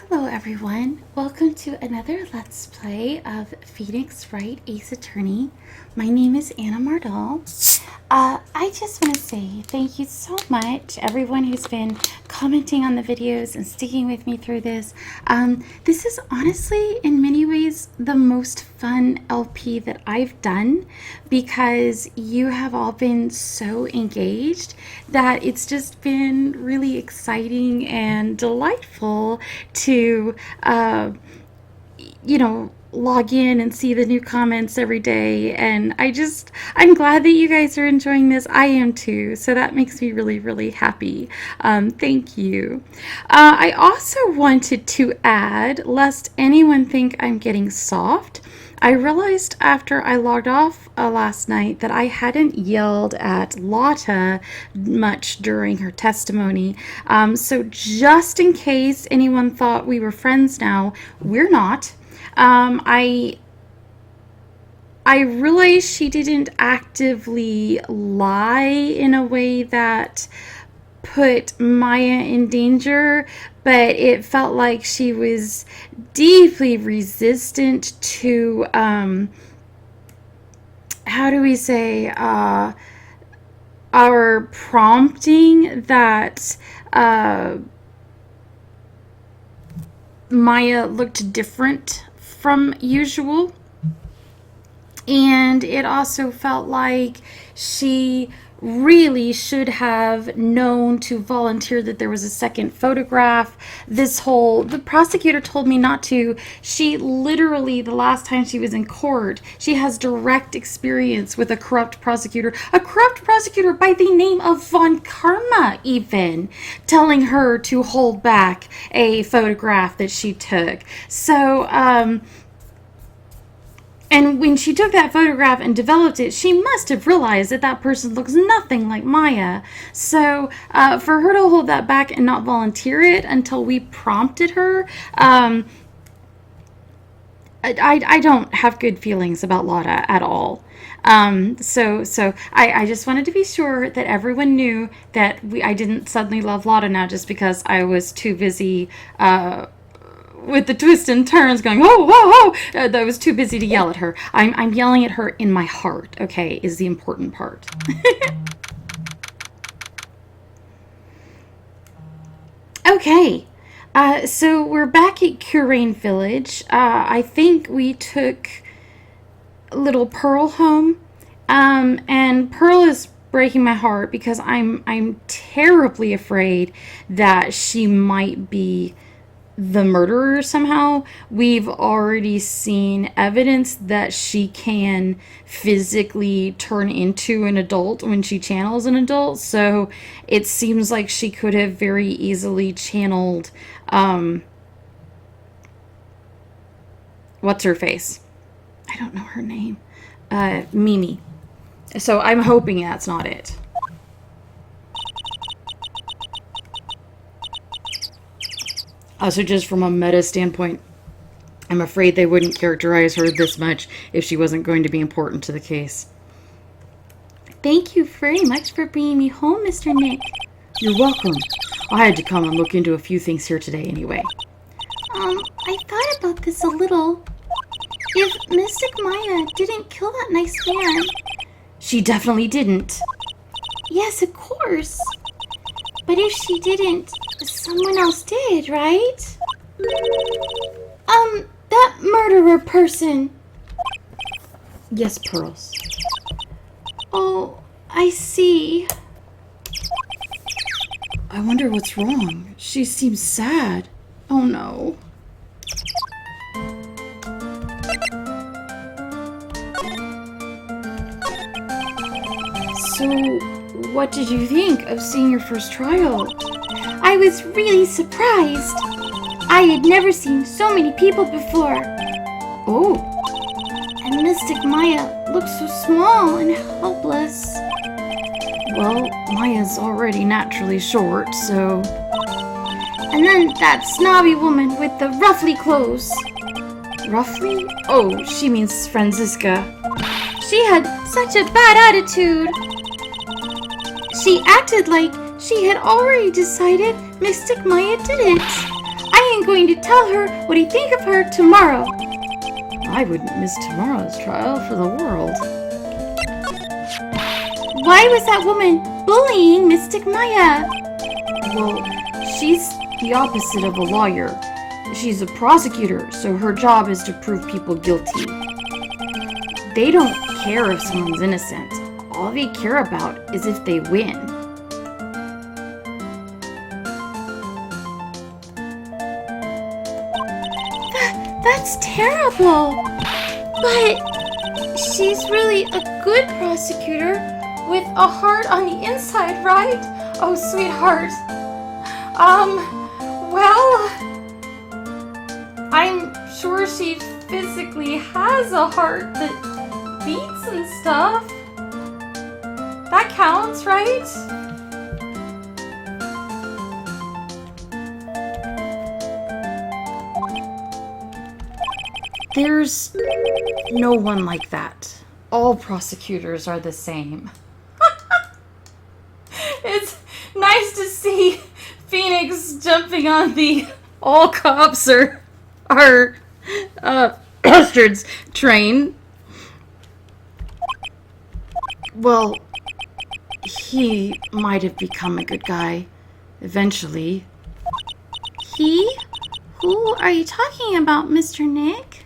Hello everyone, welcome to another Let's Play of Phoenix Wright Ace Attorney. My name is Anna Mardell. I just want to say thank you so much everyone who's been commenting on the videos and sticking with me through this. This is honestly in many ways the most fun LP that I've done because you have all been so engaged that it's just been really exciting and delightful to log in and see the new comments every day. And I'm glad that you guys are enjoying this. I am too. So that makes me really, really happy. Thank you. I also wanted to add, lest anyone think I'm getting soft, I realized after I logged off last night that I hadn't yelled at Lotta much during her testimony. So just in case anyone thought we were friends now, we're not. I realized she didn't actively lie in a way that put Maya in danger, but it felt like she was deeply resistant to, how do we say, our prompting that Maya looked different from usual. And it also felt like she really should have known to volunteer that there was a second photograph. The prosecutor told me not to. She literally, the last time she was in court, she has direct experience with a corrupt prosecutor by the name of Von Karma, even telling her to hold back a photograph that she took. So, and when she took that photograph and developed it, she must have realized that that person looks nothing like Maya. So for her to hold that back and not volunteer it until we prompted her, I don't have good feelings about Lotta at all. So I just wanted to be sure that everyone knew that I didn't suddenly love Lotta now just because I was too busy with the twists and turns going, oh, whoa, whoa. I was too busy to yell at her. I'm yelling at her in my heart, okay, is the important part. Okay, so we're back at Currain Village. I think we took little Pearl home, and Pearl is breaking my heart because I'm terribly afraid that she might be the murderer somehow. We've already seen evidence that she can physically turn into an adult when she channels an adult, so it seems like she could have very easily channeled what's her face? I don't know her name. Mimi. So I'm hoping that's not it. Also, just from a meta standpoint, I'm afraid they wouldn't characterize her this much if she wasn't going to be important to the case. Thank you very much for bringing me home, Mr. Nick. You're welcome. I had to come and look into a few things here today anyway. I thought about this a little. If Mystic Maya didn't kill that nice man... She definitely didn't. Yes, of course. But if she didn't, someone else did, right? That murderer person. Yes, Pearls. Oh, I see. I wonder what's wrong. She seems sad. Oh no. So, what did you think of seeing your first trial? I was really surprised. I had never seen so many people before. Oh. And Mystic Maya looked so small and helpless. Well, Maya's already naturally short, so... And then that snobby woman with the ruffly clothes. Ruffly? Oh, she means Franziska. She had such a bad attitude. She acted like she had already decided Mystic Maya didn't. I ain't going to tell her what I think of her tomorrow. I wouldn't miss tomorrow's trial for the world. Why was that woman bullying Mystic Maya? Well, she's the opposite of a lawyer. She's a prosecutor, so her job is to prove people guilty. They don't care if someone's innocent. All they care about is if they win. That's terrible. But she's really a good prosecutor with a heart on the inside, right? Oh, sweetheart. Well, I'm sure she physically has a heart that beats and stuff. That counts, right? There's no one like that. All prosecutors are the same. It's nice to see Phoenix jumping on the all cops are bastards train. Well, he might have become a good guy eventually. He? Who are you talking about, Mr. Nick?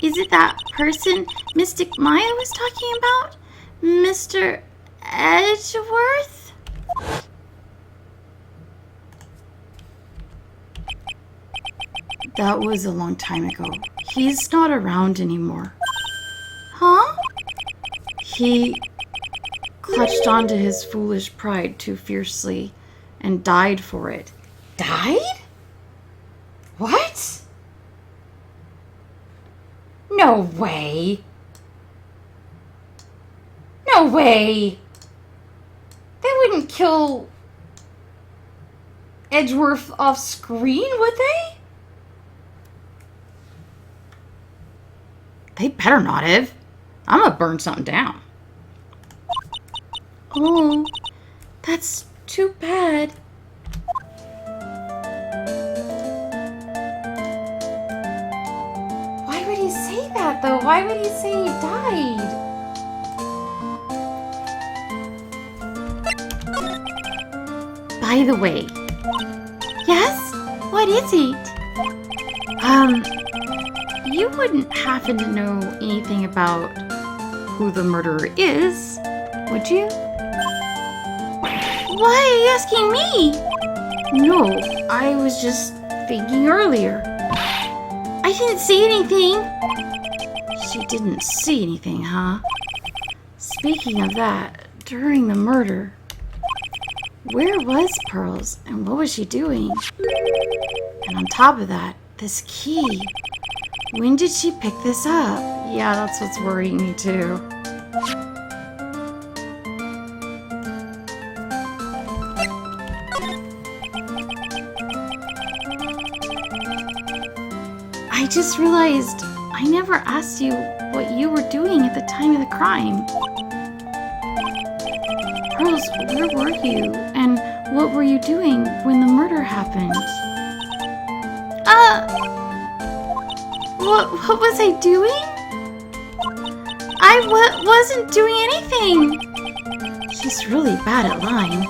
Is it that person Mystic Maya was talking about? Mr. Edgeworth? That was a long time ago. He's not around anymore. Huh? He clutched onto his foolish pride too fiercely and died for it. Died? What? No way. No way. They wouldn't kill Edgeworth off screen, would they? They better not have. I'm gonna burn something down. Oh, that's too bad. Why would he say that, though? Why would he say he died? By the way. Yes? What is it? You wouldn't happen to know anything about who the murderer is, would you? Why are you asking me? No, I was just thinking earlier. I didn't see anything. She didn't see anything, huh? Speaking of that, during the murder, where was Pearls and what was she doing? And on top of that, this key. When did she pick this up? Yeah, that's what's worrying me too. I just realized I never asked you what you were doing at the time of the crime. Pearls, where were you? And what were you doing when the murder happened? What was I doing? I wasn't doing anything. She's really bad at lying.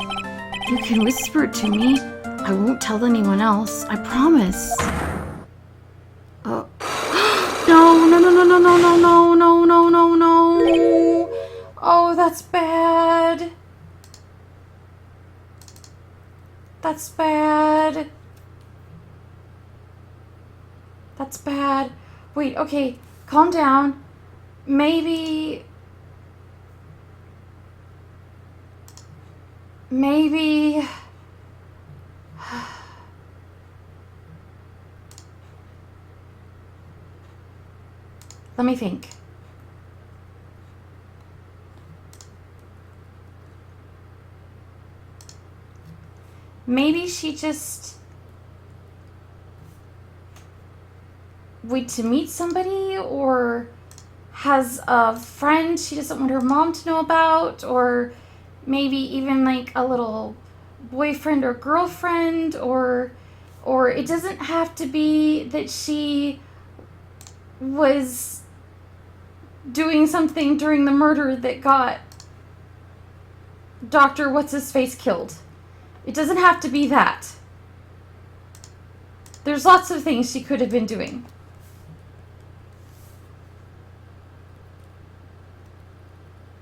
You can whisper it to me. I won't tell anyone else. I promise. No, no, no, no, no, no, no, no, no, no, no, no. Oh, that's bad. That's bad. That's bad. Wait, okay, calm down. Maybe... Let me think. Maybe she just... wait to meet somebody, or has a friend she doesn't want her mom to know about, or maybe even like a little boyfriend or girlfriend, or it doesn't have to be that she was doing something during the murder that got Dr. What's-His-Face killed. It doesn't have to be that. There's lots of things she could have been doing.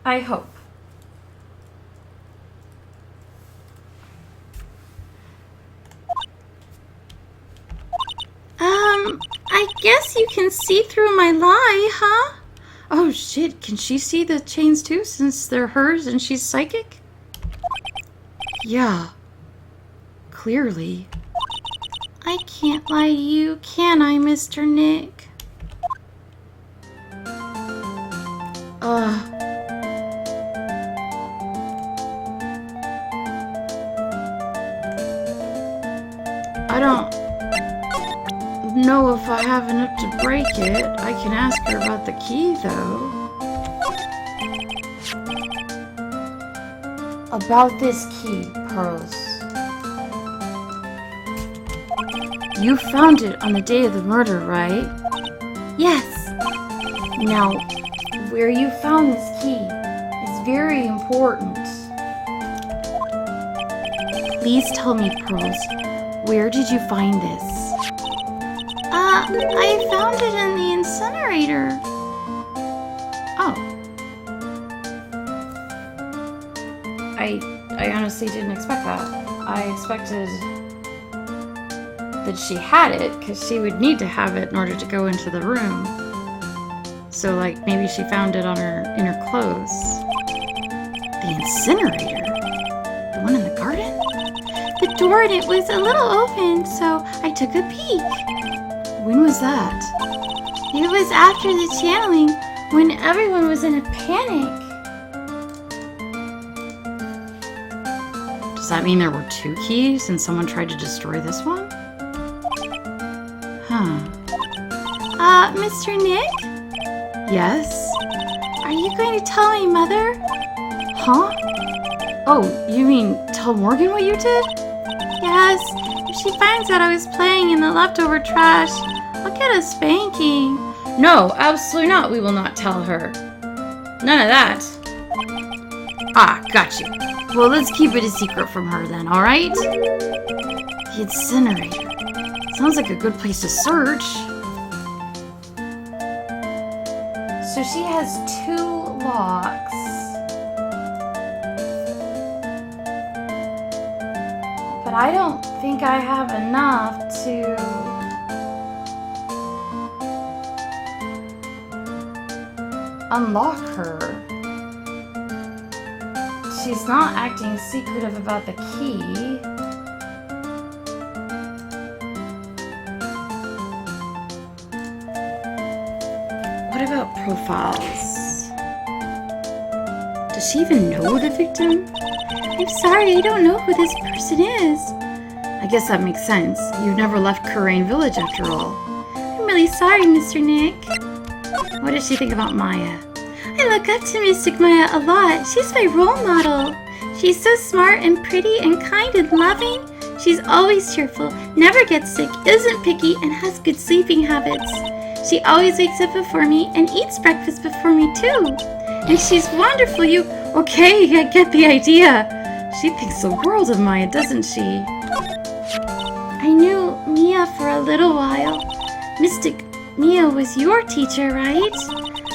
I hope. I guess you can see through my lie, huh? Oh shit, can she see the chains too, since they're hers and she's psychic? Yeah. Clearly. I can't lie to you, can I, Mr. Nick? I don't know if I have enough to break it. I can ask her about the key, though. About this key, Pearls. You found it on the day of the murder, right? Yes. Now, where you found this key is very important. Please tell me, Pearls, where did you find this? I found it in the incinerator. Oh. I honestly didn't expect that. I expected that she had it, because she would need to have it in order to go into the room. So, like, maybe she found it in her clothes. The incinerator? The one in the garden? The door in it was a little open, so I took a peek. When was that? It was after the channeling, when everyone was in a panic. Does that mean there were 2 keys and someone tried to destroy this one? Huh. Mr. Nick? Yes? Are you going to tell my mother? Huh? Oh, you mean tell Morgan what you did? Yes. If she finds out I was playing in the leftover trash, I'll get a spanking. No, absolutely not. We will not tell her. None of that. Ah, got you. Well, let's keep it a secret from her then, alright? The incinerator. Sounds like a good place to search. So she has 2 locks. But I don't think I have enough to... unlock her. She's not acting secretive about the key. What about profiles? Does she even know the victim? I'm sorry, I don't know who this person is. I guess that makes sense. You've never left Kurain Village after all. I'm really sorry, Mr. Nick. What does she think about Maya? I look up to Mystic Maya a lot. She's my role model. She's so smart and pretty and kind and loving. She's always cheerful, never gets sick, isn't picky, and has good sleeping habits. She always wakes up before me and eats breakfast before me too. And she's wonderful. Okay, I get the idea. She thinks the world of Maya, doesn't she? I knew Mia for a little while. Mystic Mia was your teacher, right?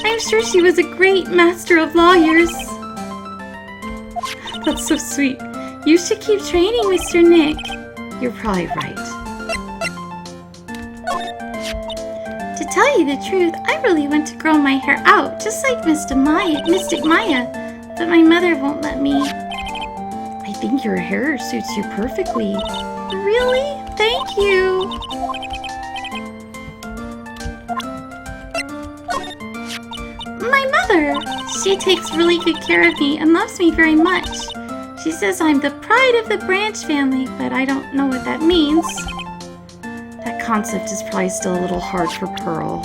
I'm sure she was a great master of lawyers. That's so sweet. You should keep training, Mr. Nick. You're probably right. To tell you the truth, I really want to grow my hair out, just like Mystic Maya, but my mother won't let me. I think your hair suits you perfectly. Really? Thank you. My mother! She takes really good care of me and loves me very much. She says I'm the pride of the Branch family, but I don't know what that means. That concept is probably still a little hard for Pearl.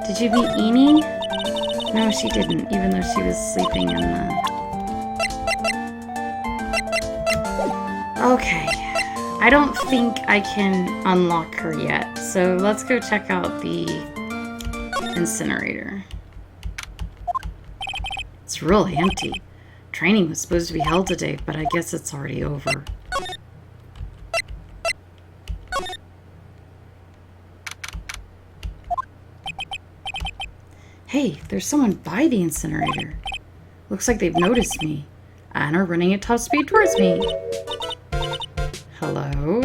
Did you meet Amy? No, she didn't, even though she was sleeping in the... Okay. I don't think I can unlock her yet. So let's go check out the incinerator. It's really empty. Training was supposed to be held today, but I guess it's already over. Hey, there's someone by the incinerator. Looks like they've noticed me and are running at top speed towards me. Hello?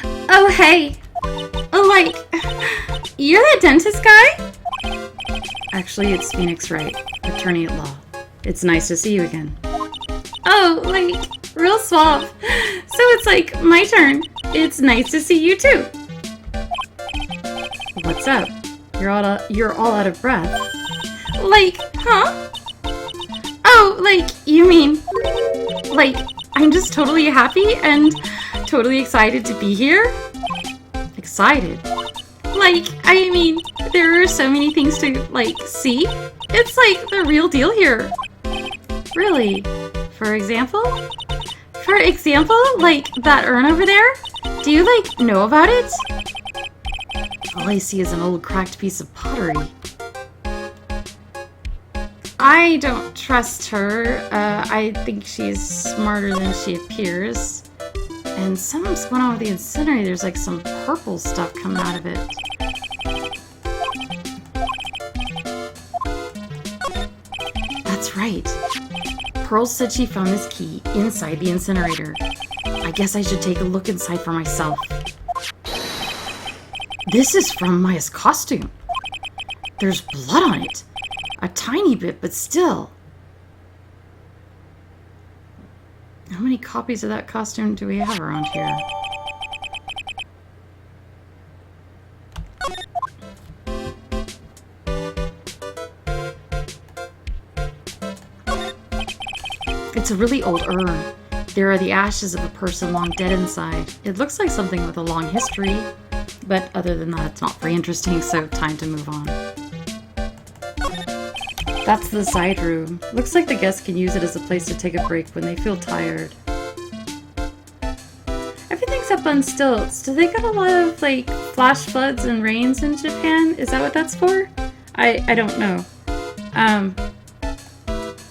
Oh, hey! Like, you're that dentist guy? Actually, it's Phoenix Wright, attorney at law. It's nice to see you again. Oh, like, real suave. So it's like my turn. It's nice to see you too. What's up? You're all out of breath. Like, huh? Oh, like, you mean, like, I'm just totally happy and totally excited to be here? Excited? Like, I mean, there are so many things to, like, see. It's like the real deal here. Really? For example? For example, like that urn over there? Do you, like, know about it? All I see is an old cracked piece of pottery. I don't trust her. I think she's smarter than she appears. And something's going on with the incinerator. There's like some purple stuff coming out of it. That's right. Pearl said she found this key inside the incinerator. I guess I should take a look inside for myself. This is from Maya's costume. There's blood on it. A tiny bit, but still. How many copies of that costume do we have around here? It's a really old urn. There are the ashes of a person long dead inside. It looks like something with a long history, but other than that, it's not very interesting, so time to move on. That's the side room. Looks like the guests can use it as a place to take a break when they feel tired. Everything's up on stilts. Do they got a lot of, like, flash floods and rains in Japan? Is that what that's for? I don't know.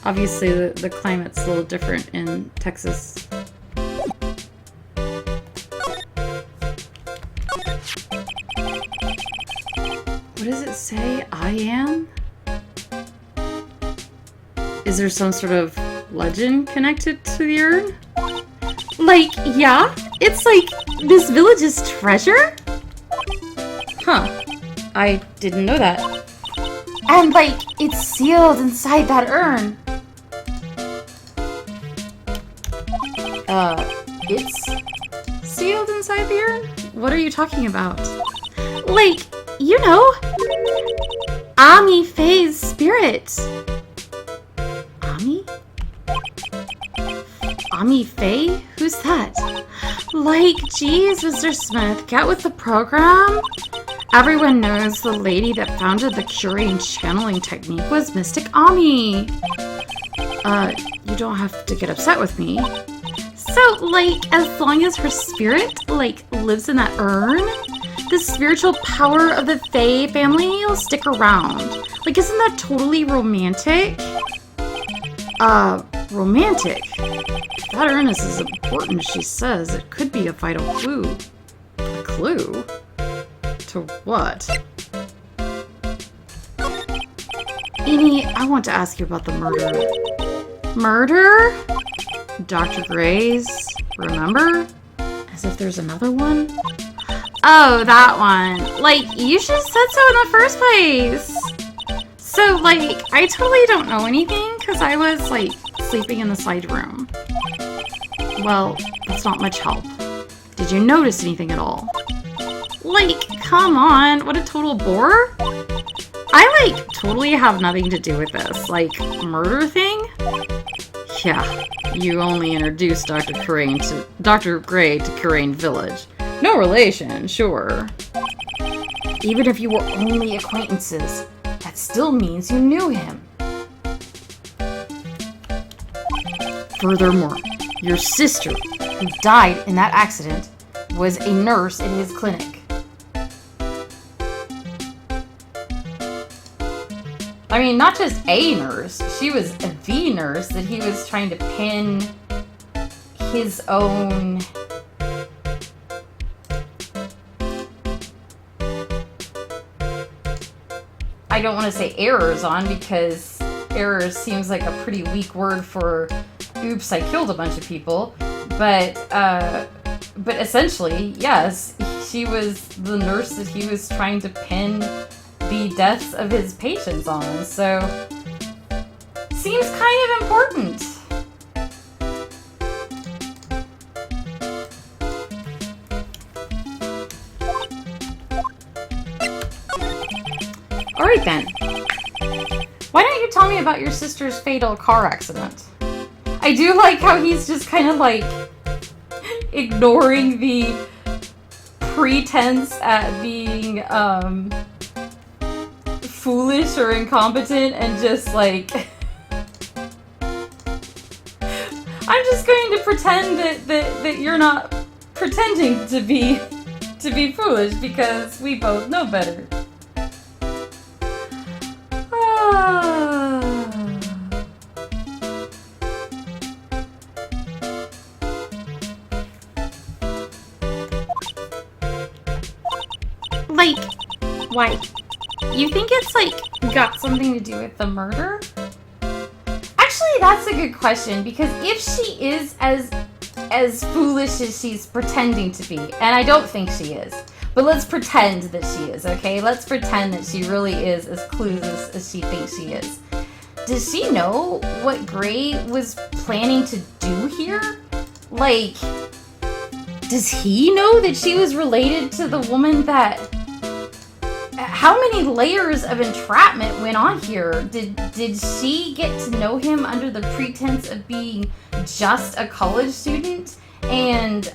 Obviously the climate's a little different in Texas. What does it say? I am? Is there some sort of legend connected to the urn? Like, yeah? It's like this village's treasure? Huh. I didn't know that. And, like, it's sealed inside that urn. It's sealed inside the urn? What are you talking about? Like, you know, Ami Faye's spirit. Ami? Ami Faye? Who's that? Like, geez, Mr. Smith, get with the program. Everyone knows the lady that founded the curing channeling technique was Mystic Ami. You don't have to get upset with me. So, like, as long as her spirit, like, lives in that urn, the spiritual power of the Faye family will stick around. Like, isn't that totally romantic? Romantic? If that urn is as important as she says, it could be a vital clue. A clue? To what? Amy, I want to ask you about the murder. Murder? Dr. Gray's, remember? As if there's another one? Oh, that one. Like, you should have said so in the first place. So, like, I totally don't know anything because I was, like, sleeping in the side room. Well, that's not much help. Did you notice anything at all? Like, come on, what a total bore. I, like, totally have nothing to do with this. Like, murder thing? Yeah, you only introduced Dr. Gray to Crane Village. No relation, sure. Even if you were only acquaintances, that still means you knew him. Furthermore, your sister who died in that accident was a nurse in his clinic. I mean, not just a nurse, she was the nurse that he was trying to pin his own I don't want to say errors on, because errors seems like a pretty weak word for oops, I killed a bunch of people, but essentially, yes, she was the nurse that he was trying to pin the deaths of his patients on, so seems kind of important. Alright then. Why don't you tell me about your sister's fatal car accident? I do like how he's just kind of like ignoring the pretense at being foolish or incompetent and just like I'm just going to pretend that you're not pretending to be foolish because we both know better. Like, why? You think it's, like, got something to do with the murder? Actually, that's a good question, because if she is as foolish as she's pretending to be, and I don't think she is, but let's pretend that she is, okay? Let's pretend that she really is as clueless as she thinks she is. Does she know what Gray was planning to do here? Like, does he know that she was related to the woman that... How many layers of entrapment went on here? Did she get to know him under the pretense of being just a college student and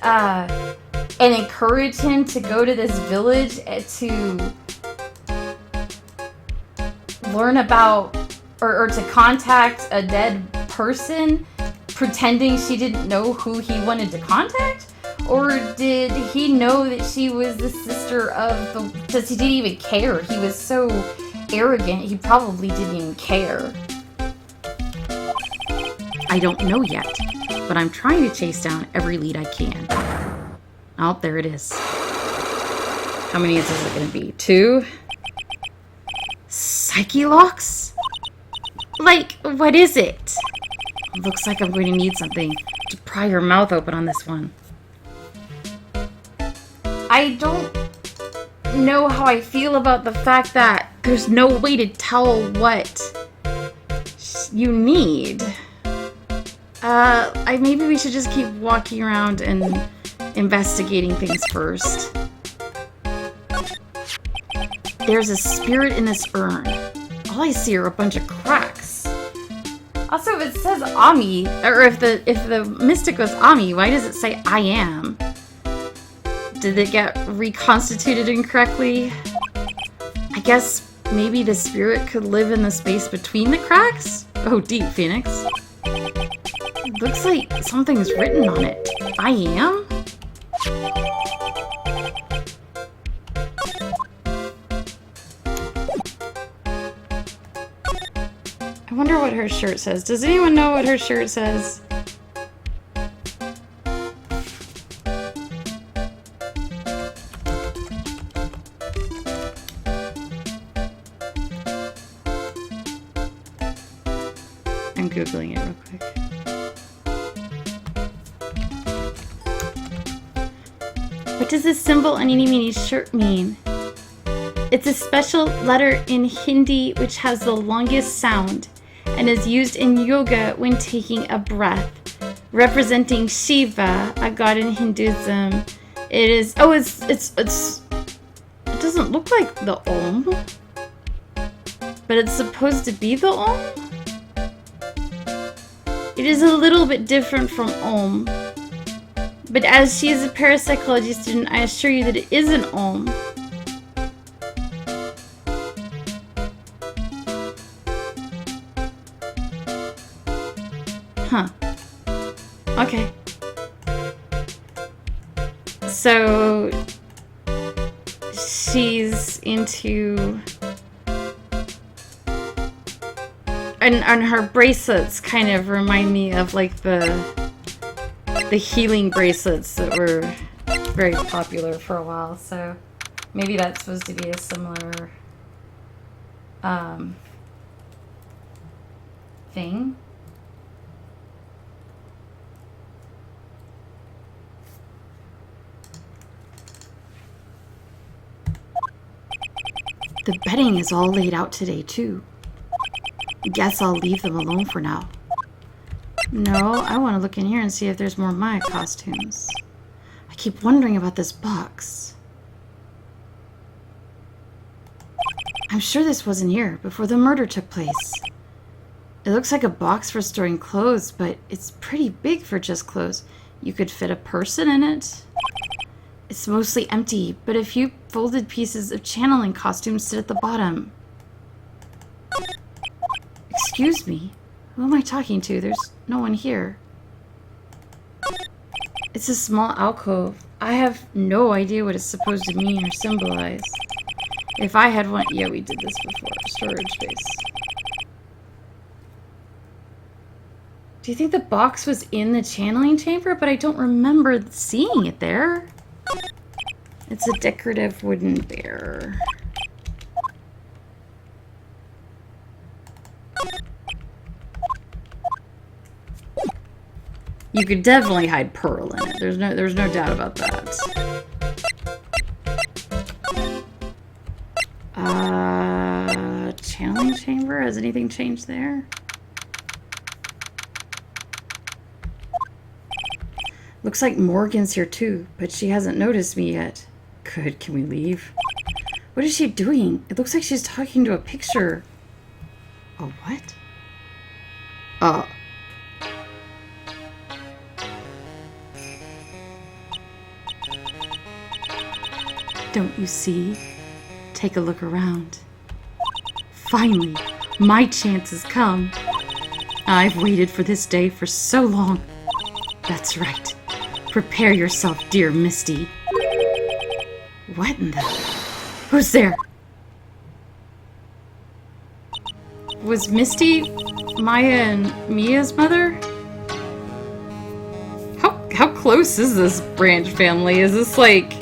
encourage him to go to this village to learn about or to contact a dead person, pretending she didn't know who he wanted to contact? Or did he know that she was the sister of the... Because he didn't even care. He was so arrogant, he probably didn't even care. I don't know yet, but I'm trying to chase down every lead I can. Oh, there it is. How many is it going to be? 2? Psyche locks? Like, what is it? Looks like I'm going to need something to pry her mouth open on this one. I don't know how I feel about the fact that there's no way to tell what you need. Maybe we should just keep walking around and investigating things first. There's a spirit in this urn. All I see are a bunch of cracks. Also, if it says Ami, or if the mystic was Ami, why does it say I am? Did it get reconstituted incorrectly? I guess maybe the spirit could live in the space between the cracks? Oh, deep, Phoenix. Looks like something's written on it. I am? I wonder what her shirt says. Does anyone know what her shirt says? I'm Googling it real quick. What does this symbol on Eeny Meeny's shirt mean? It's a special letter in Hindi which has the longest sound and is used in yoga when taking a breath, representing Shiva, a god in Hinduism. It is... Oh, it's... It doesn't look like the Om, but it's supposed to be the Om? It is a little bit different from Om, but as she is a parapsychology student, I assure you that it is an Om. Huh. Okay. So she's into, and her bracelets kind of remind me of like the healing bracelets that were very popular for a while. So maybe that's supposed to be a similar thing. The bedding is all laid out today, too. Guess I'll leave them alone for now. No, I want to look in here and see if there's more Maya costumes. I keep wondering about this box. I'm sure this wasn't here before the murder took place. It looks like a box for storing clothes, but it's pretty big for just clothes. You could fit a person in it. It's mostly empty, but a few folded pieces of channeling costumes sit at the bottom. Excuse me, who am I talking to? There's no one here. It's a small alcove. I have no idea what it's supposed to mean or symbolize. If I had one... Yeah, we did this before. Storage space. Do you think the box was in the channeling chamber? But I don't remember seeing it there. It's a decorative wooden bear. You could definitely hide Pearl in it. There's no doubt about that. Channeling chamber? Has anything changed there? Looks like Morgan's here too, but she hasn't noticed me yet. Good, can we leave? What is she doing? It looks like she's talking to a picture. A what? Don't you see? Take a look around. Finally, my chance has come. I've waited for this day for so long. That's right. Prepare yourself, dear Misty. What in the... Who's there? Was Misty Maya and Mia's mother? How close is this Branch family? Is this like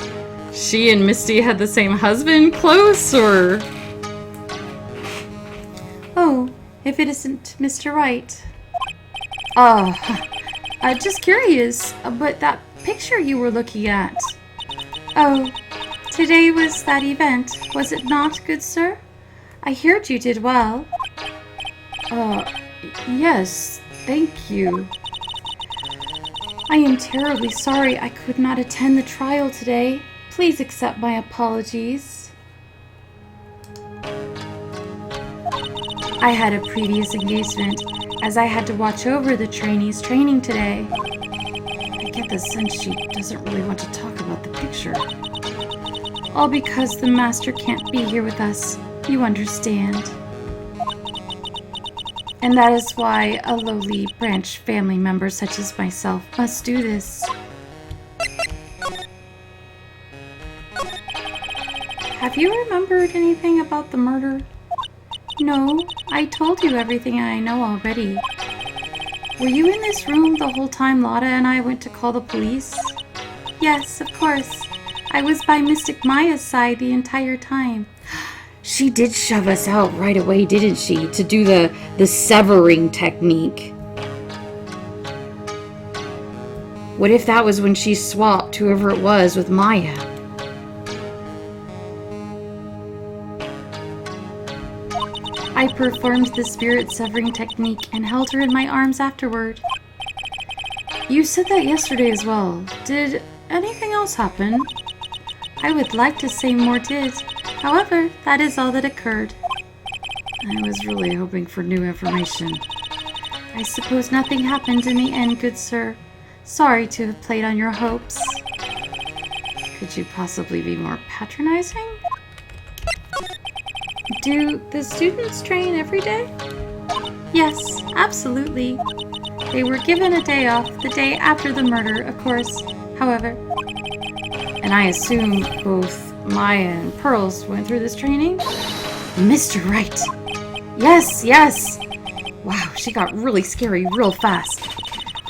she and Misty had the same husband close, or... Oh, if it isn't Mr. Wright. Just curious, but that picture you were looking at. Oh, today was that event, was it not, good sir? I heard you did well. Yes, thank you. I am terribly sorry I could not attend the trial today. Please accept my apologies. I had a previous engagement, as I had to watch over the trainees' training today. I get the sense she doesn't really want to talk about the picture. All because the master can't be here with us, you understand. And that is why a lowly Branch family member such as myself must do this. Have you remembered anything about the murder? No, I told you everything I know already. Were you in this room the whole time Lotta and I went to call the police? Yes, of course. I was by Mystic Maya's side the entire time. She did shove us out right away, didn't she? To do the severing technique. What if that was when she swapped whoever it was with Maya? I performed the spirit severing technique and held her in my arms afterward. You said that yesterday as well. Did anything else happen? I would like to say more did. However, that is all that occurred. I was really hoping for new information. I suppose nothing happened in the end, good sir. Sorry to have played on your hopes. Could you possibly be more patronizing? Do the students train every day? Yes, absolutely. They were given a day off the day after the murder, of course. However, And I assume both Maya and Pearls went through this training? Mr. Wright! Yes, yes! Wow, she got really scary real fast.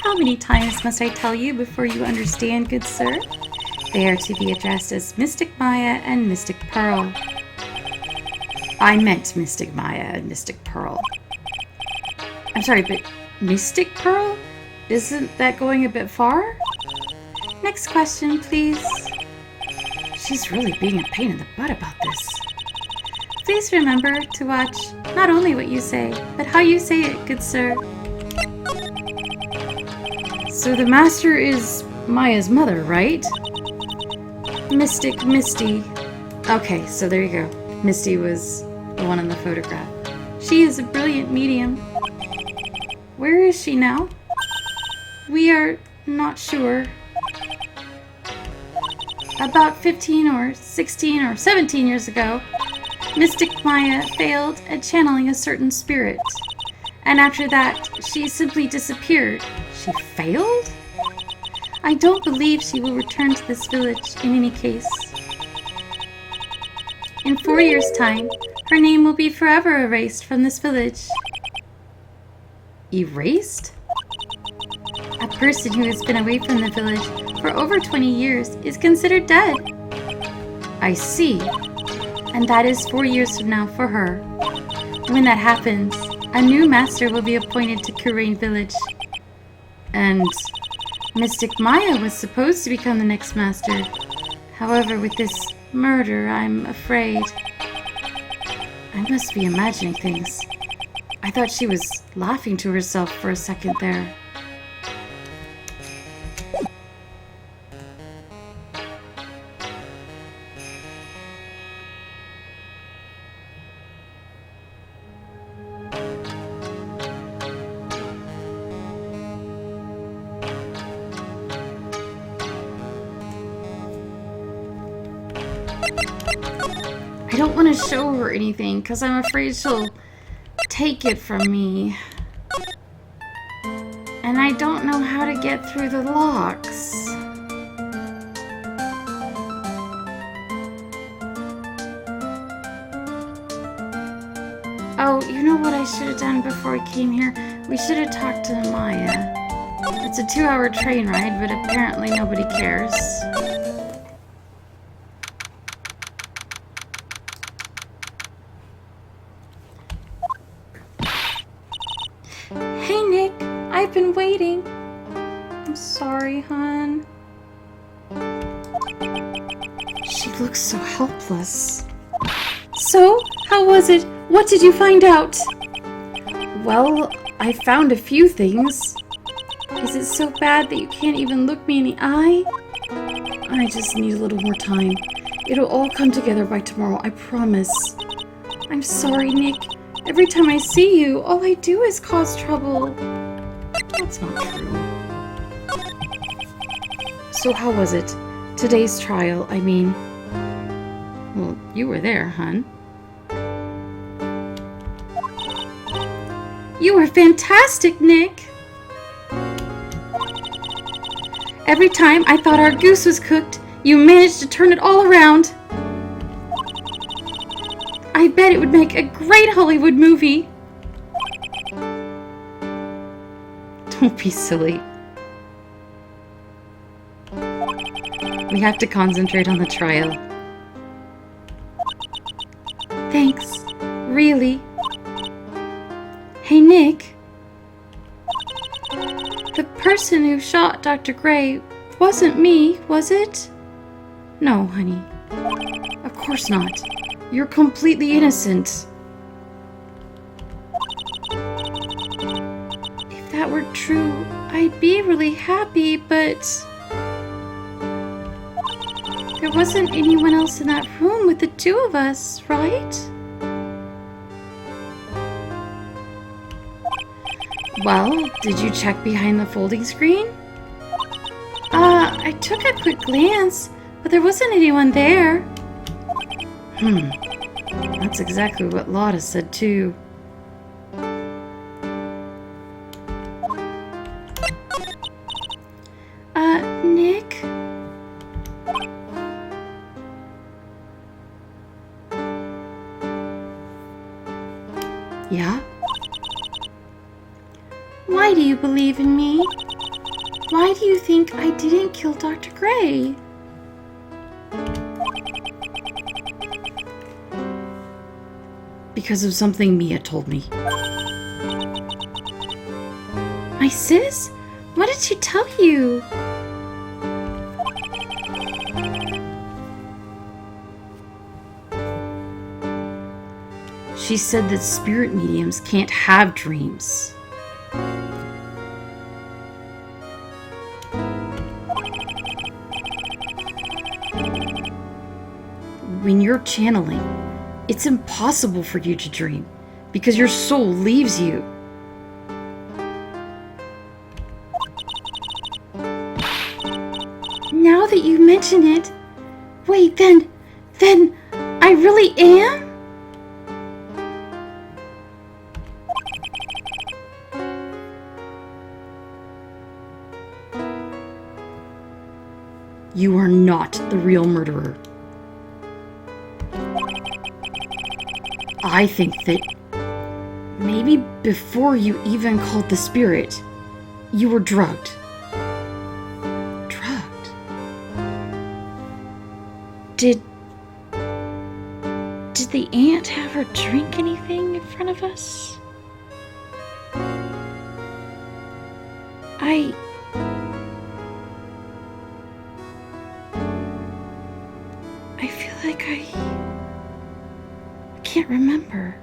How many times must I tell you before you understand, good sir? They are to be addressed as Mystic Maya and Mystic Pearl. I meant Mystic Maya and Mystic Pearl. I'm sorry, but Mystic Pearl? Isn't that going a bit far? Next question, please. She's really being a pain in the butt about this. Please remember to watch not only what you say, but how you say it, good sir. So the master is Maya's mother, right? Mystic Misty. Okay, so there you go. Misty was the one in the photograph. She is a brilliant medium. Where is she now? We are not sure. About 15 or 16 or 17 years ago, Mystic Maya failed at channeling a certain spirit. And after that, she simply disappeared. She failed? I don't believe she will return to this village in any case. In 4 years' time, her name will be forever erased from this village. Erased? A person who has been away from the village for over 20 years is considered dead. I see. And that is 4 years from now for her. When that happens, a new master will be appointed to Kurain village. And Mystic Maya was supposed to become the next master. However, with this murder, I'm afraid. I must be imagining things. I thought she was laughing to herself for a second there. I don't want to show her anything because I'm afraid she'll take it from me. And I don't know how to get through the locks. Oh, you know what I should have done before I came here? We should have talked to Maya. It's a 2-hour train ride, but apparently nobody cares. Hey, Nick. I've been waiting. I'm sorry, hon. She looks so helpless. So, how was it? What did you find out? Well, I found a few things. Is it so bad that you can't even look me in the eye? I just need a little more time. It'll all come together by tomorrow, I promise. I'm sorry, Nick. Every time I see you, all I do is cause trouble. That's not true. So how was it? Today's trial, I mean. Well, you were there, hon. You were fantastic, Nick! Every time I thought our goose was cooked, you managed to turn it all around. I bet it would make a great Hollywood movie. Don't be silly. We have to concentrate on the trial. Thanks. Really. Hey, Nick. The person who shot Dr. Gray wasn't me, was it? No, honey. Of course not. You're completely innocent. If that were true, I'd be really happy, but there wasn't anyone else in that room with the two of us, right? Well, did you check behind the folding screen? I took a quick glance, but there wasn't anyone there. That's exactly what Lotta said too. Nick? Yeah? Why do you believe in me? Why do you think I didn't kill Dr. Gray? Because of something Mia told me. My sis? What did she tell you? She said that spirit mediums can't have dreams. When you're channeling, it's impossible for you to dream because your soul leaves you. Now that you mention it, wait, then I really am? You are not the real murderer. I think that maybe before you even called the spirit, you were drugged. Drugged? Did the aunt have her drink anything in front of us? I feel like I can't remember.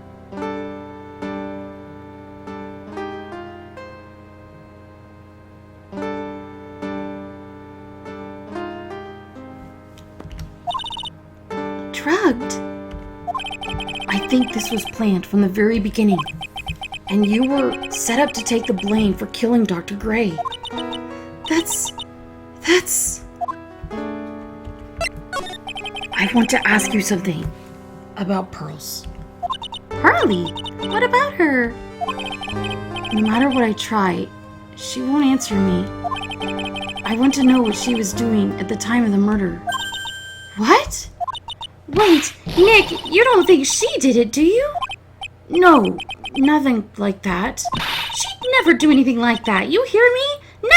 Drugged? I think this was planned from the very beginning, and you were set up to take the blame for killing Dr. Gray. That's... I want to ask you something about Pearls. Pearlie? What about her? No matter what I try, she won't answer me. I want to know what she was doing at the time of the murder. What? Wait, Nick, you don't think she did it, do you? No, nothing like that. She'd never do anything like that, you hear me?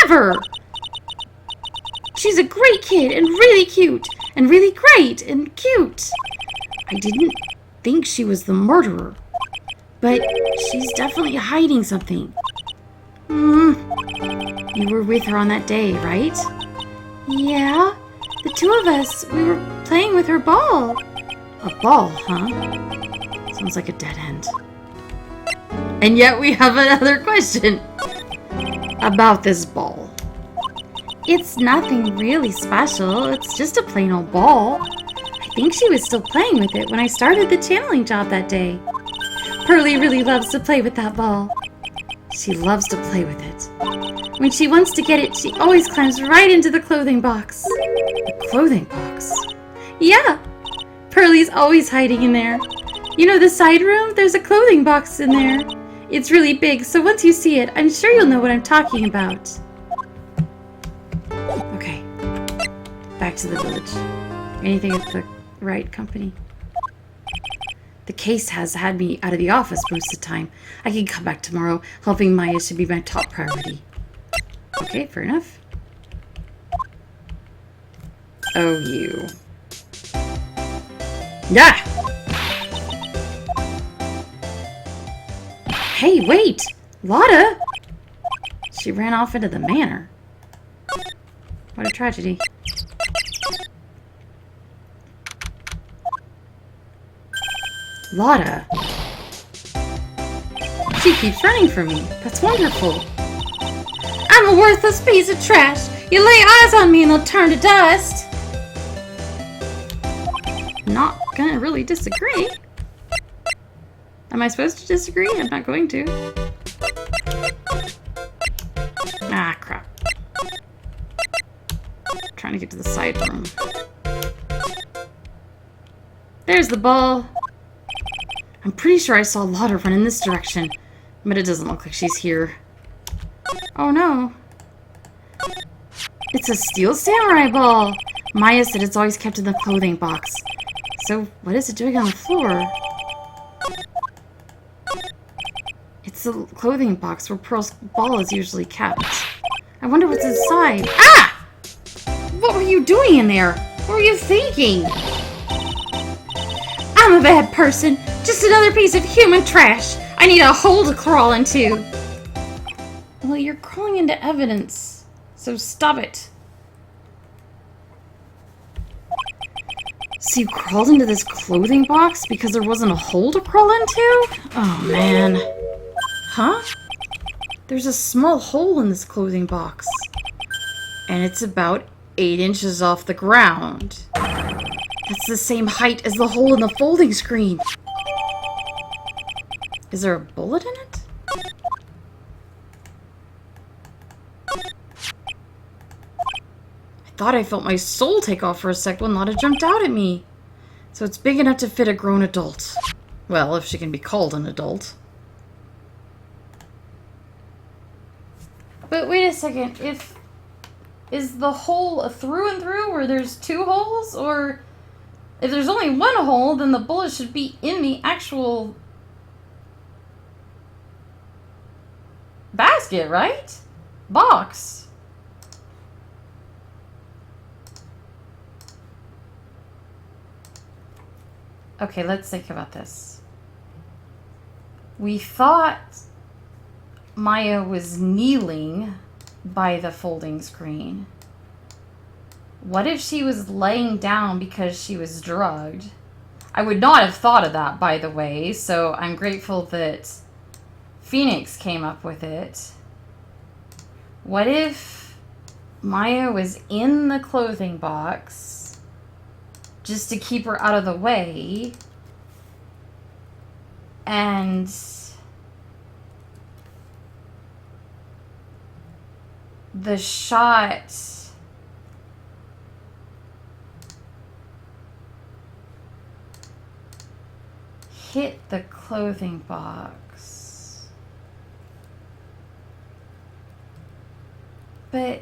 Never! She's a great kid and really cute, and really great and cute. I didn't think she was the murderer, but she's definitely hiding something. You were with her on that day, right? Yeah, the two of us, we were playing with her ball. A ball, huh? Sounds like a dead end. And yet we have another question about this ball. It's nothing really special. It's just a plain old ball. I think she was still playing with it when I started the channeling job that day. Pearlie really loves to play with that ball. She loves to play with it. When she wants to get it, she always climbs right into the clothing box. The clothing box? Yeah. Pearlie's always hiding in there. You know the side room? There's a clothing box in there. It's really big, so once you see it, I'm sure you'll know what I'm talking about. Okay. Back to the village. Anything at the Wright company? The case has had me out of the office most of the time. I can come back tomorrow. Helping Maya should be my top priority. Okay, fair enough. Oh, you. Yeah! Hey, wait! Lotta! She ran off into the manor. What a tragedy. Lotta. She keeps running from me. That's wonderful. I'm a worthless piece of trash. You lay eyes on me and they'll turn to dust. Not gonna really disagree. Am I supposed to disagree? I'm not going to. Ah, crap. Trying to get to the side room. There's the ball. I'm pretty sure I saw Lotta run in this direction, but it doesn't look like she's here. Oh no. It's a steel samurai ball. Maya said it's always kept in the clothing box. So what is it doing on the floor? It's the clothing box where Pearl's ball is usually kept. I wonder what's inside. Ah! What were you doing in there? What were you thinking? I'm a bad person. Just another piece of human trash. I need a hole to crawl into. Well, you're crawling into evidence, so stop it. So you crawled into this clothing box because there wasn't a hole to crawl into? Oh, man. Huh? There's a small hole in this clothing box. And it's about 8 inches off the ground. That's the same height as the hole in the folding screen. Is there a bullet in it? I thought I felt my soul take off for a sec when Lotta jumped out at me. So it's big enough to fit a grown adult. Well, if she can be called an adult. But wait a second, is the hole a through and through where there's 2 holes? Or if there's only 1 hole, then the bullet should be in the actual basket, right? Box. Okay, let's think about this. We thought Maya was kneeling by the folding screen. What if she was laying down because she was drugged? I would not have thought of that, by the way, so I'm grateful that Phoenix came up with it. What if Maya was in the clothing box just to keep her out of the way, and the shot hit the clothing box? But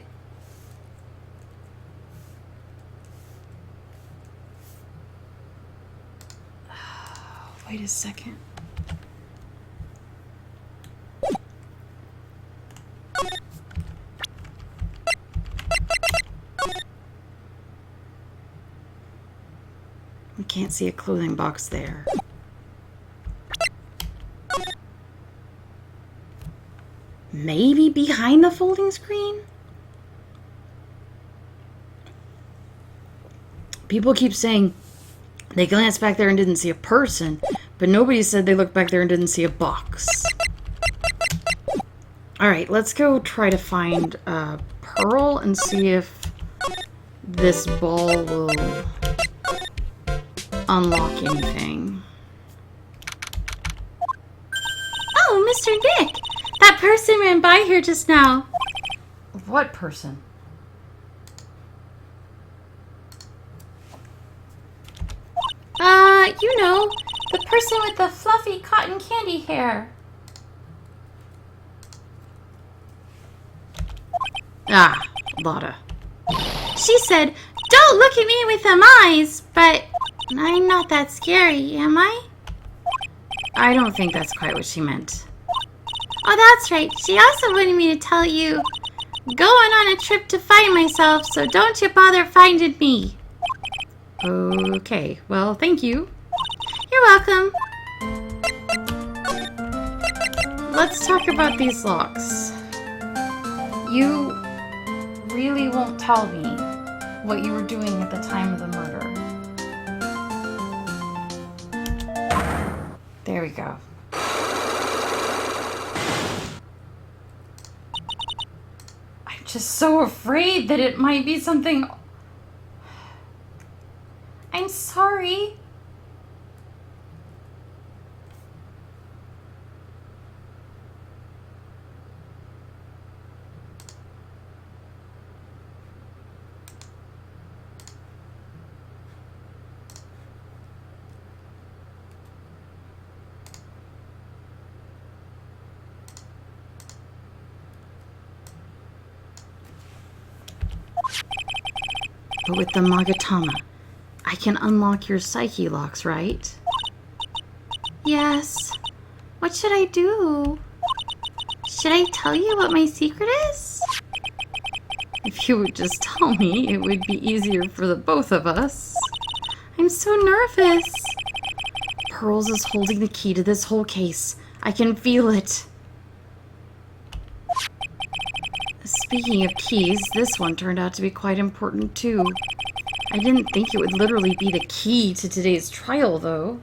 wait a second. We can't see a clothing box there. Maybe behind the folding screen? People keep saying they glanced back there and didn't see a person, but nobody said they looked back there and didn't see a box. Alright, let's go try to find Pearl and see if this ball will unlock anything. Oh, Mr. Nick! That person ran by here just now. What person? You know, the person with the fluffy cotton candy hair. Ah, Lotta. She said, "Don't look at me with them eyes," but I'm not that scary, am I? I don't think that's quite what she meant. Oh, that's right. She also wanted me to tell you, going on a trip to find myself, so don't you bother finding me. Okay, well, thank you. You're welcome. Let's talk about these locks. You really won't tell me what you were doing at the time of the murder. There we go. I'm just so afraid that it might be something. I'm sorry. But with the Magatama, I can unlock your psyche locks, right? Yes. What should I do? Should I tell you what my secret is? If you would just tell me, it would be easier for the both of us. I'm so nervous. Pearls is holding the key to this whole case. I can feel it. Speaking of keys, this one turned out to be quite important too. I didn't think it would literally be the key to today's trial, though.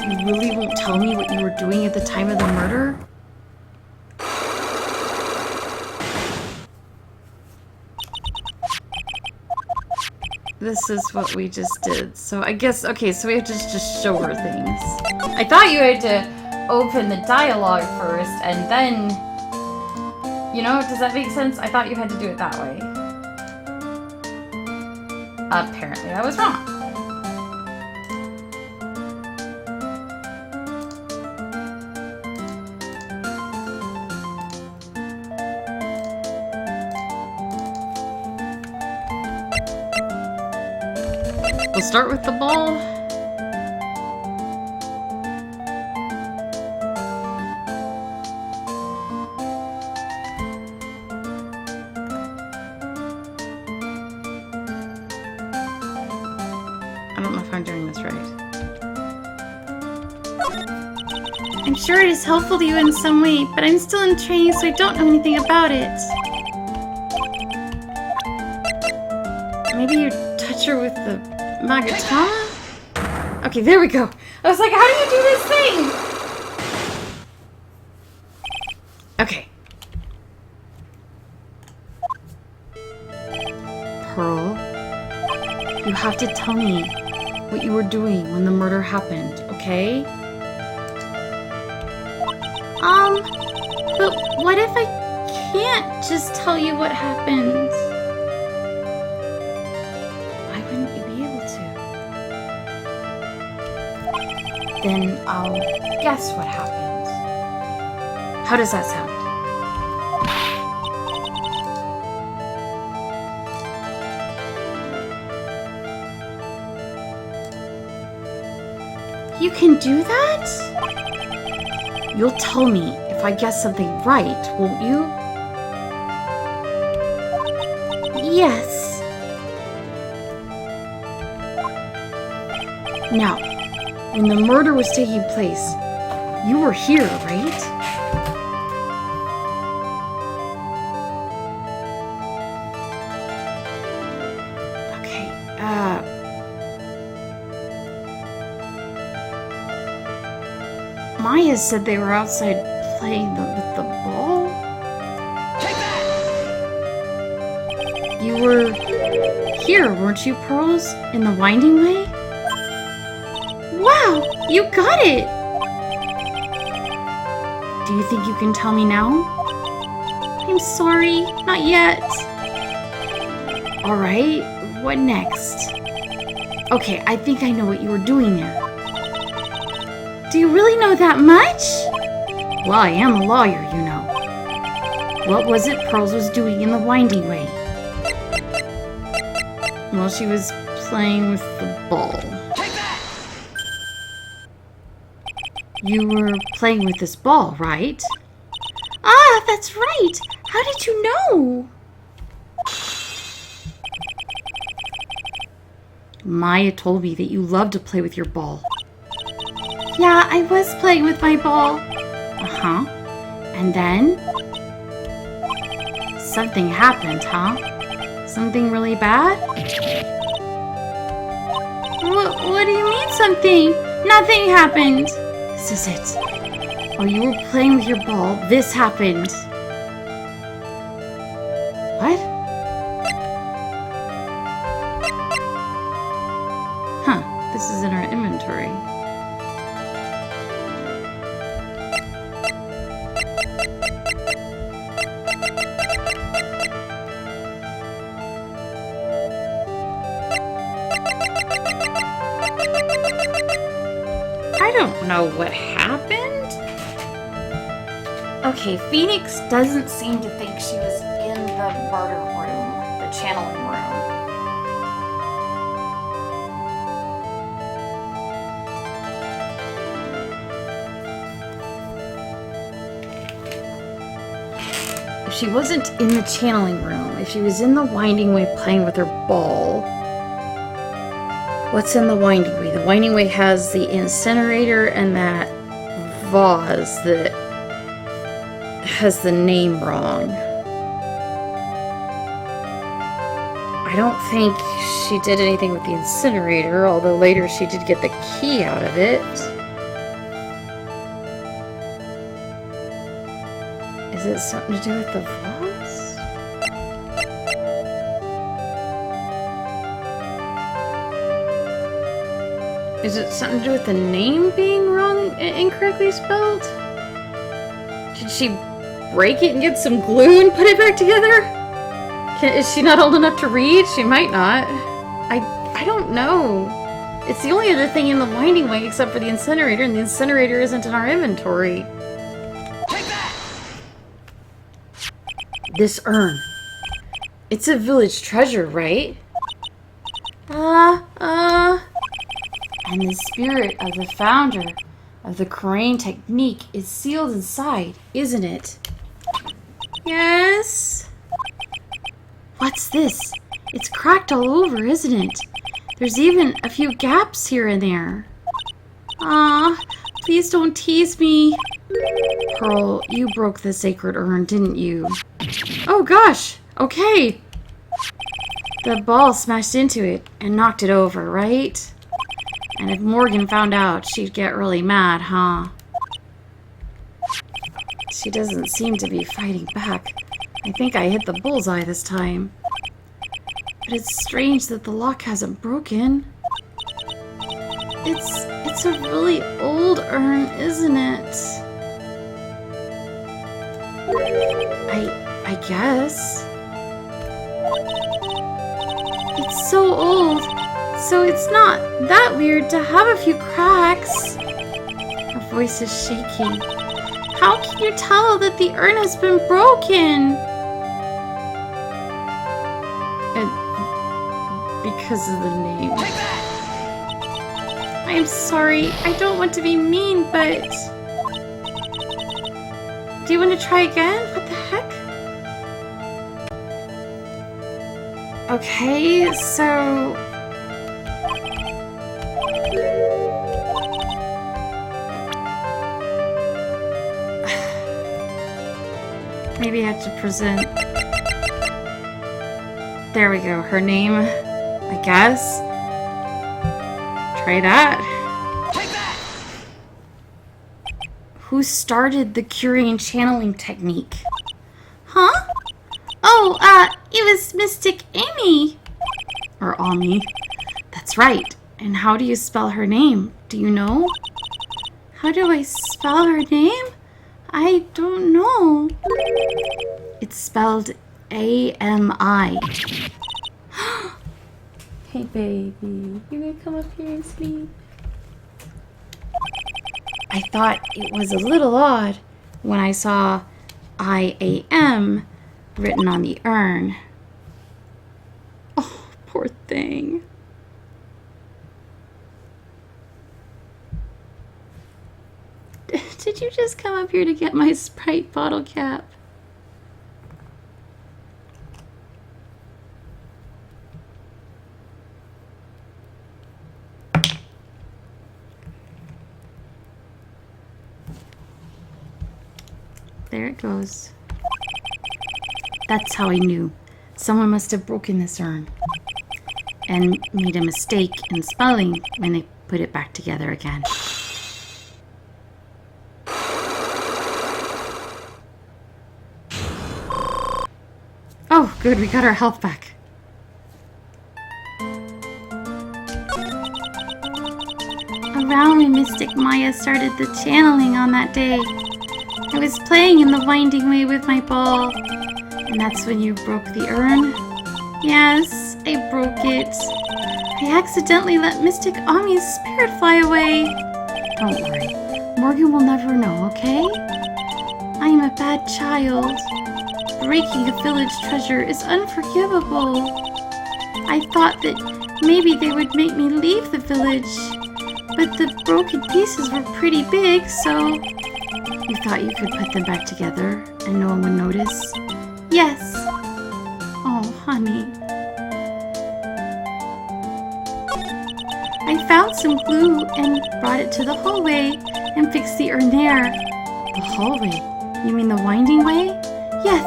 You really won't tell me what you were doing at the time of the murder? This is what we just did. So I guess, okay, so we have to just show her things. I thought you had to open the dialogue first and then, you know, does that make sense? I thought you had to do it that way. Apparently I was wrong. We'll start with the ball. I don't know if I'm doing this right. I'm sure it is helpful to you in some way, but I'm still in training, so I don't know anything about it. Maybe you touch her with the Magatama? Okay, there we go. I was like, how do you do this thing? Okay. Pearl, you have to tell me what you were doing when the murder happened, okay? But what if I can't just tell you what happened? Why wouldn't you be able to? Then I'll guess what happened. How does that sound? You can do that? You'll tell me if I guess something right, won't you? Yes. Now, when the murder was taking place, you were here, right? Okay, Maya said they were outside playing with the ball. Take that! You were here, weren't you, Pearls? In the winding way? Wow, you got it! Do you think you can tell me now? I'm sorry, not yet. Alright, what next? Okay, I think I know what you were doing there. Do you really know that much? Well, I am a lawyer, you know. What was it Pearls was doing in the winding way? Well, she was playing with the ball. Take that! You were playing with this ball, right? Ah, that's right. How did you know? Maya told me that you love to play with your ball. Yeah, I was playing with my ball. Uh-huh. And then? Something happened, huh? Something really bad? What do you mean something? Nothing happened. This is it. While you were playing with your ball, this happened. What? Huh. This is in our inventory. I don't know what happened. Okay, Phoenix doesn't seem to think she was in the murder room, the channeling room. she wasn't in the channeling room, if she was in the winding way playing with her ball, what's in the winding way? The winding way has the incinerator and that vase that has the name wrong. I don't think she did anything with the incinerator, although later she did get the key out of it. Is it something to do with the vase? Is it something to do with the name being wrong, incorrectly spelled? Did she break it and get some glue and put it back together? Is she not old enough to read? She might not. I don't know. It's the only other thing in the winding way except for the incinerator, and the incinerator isn't in our inventory. Take that! This urn. It's a village treasure, right? And the spirit of the founder of the Korean technique is sealed inside, isn't it? Yes? What's this? It's cracked all over, isn't it? There's even a few gaps here and there. Please don't tease me. Pearl, you broke the sacred urn, didn't you? Oh gosh! Okay! The ball smashed into it and knocked it over, right? And if Morgan found out, she'd get really mad, huh? She doesn't seem to be fighting back. I think I hit the bullseye this time. But it's strange that the lock hasn't broken. It's a really old urn, isn't it? I guess. It's so old, so it's not that weird to have a few cracks. Her voice is shaky. How can you tell that the urn has been broken? Because of the name. Take that! I'm sorry, I don't want to be mean, but... Do you want to try again? What the heck? Okay, so... Maybe I have to present... There we go, her name, I guess. Try that. Take that! Who started the curing channeling technique? Huh? Oh, it was Mystic Amy. Or Ami. That's right. And how do you spell her name? Do you know? How do I spell her name? I don't know. It's spelled A-M-I. Hey, baby. You gonna come up here and sleep? I thought it was a little odd when I saw I-A-M written on the urn. Oh, poor thing. Did you just come up here to get my Sprite bottle cap? There it goes. That's how I knew. Someone must have broken this urn and made a mistake in spelling when they put it back together again. Oh, good, we got our health back. Around when Mystic Maya started the channeling on that day, I was playing in the winding way with my ball. And that's when you broke the urn? Yes, I broke it. I accidentally let Mystic Ami's spirit fly away. Don't worry. Morgan will never know, okay? I am a bad child. Breaking a village treasure is unforgivable. I thought that maybe they would make me leave the village, but the broken pieces were pretty big, so... You thought you could put them back together and no one would notice? Yes. Oh, honey. I found some glue and brought it to the hallway and fixed the urn there. The hallway? You mean the winding way? Yes.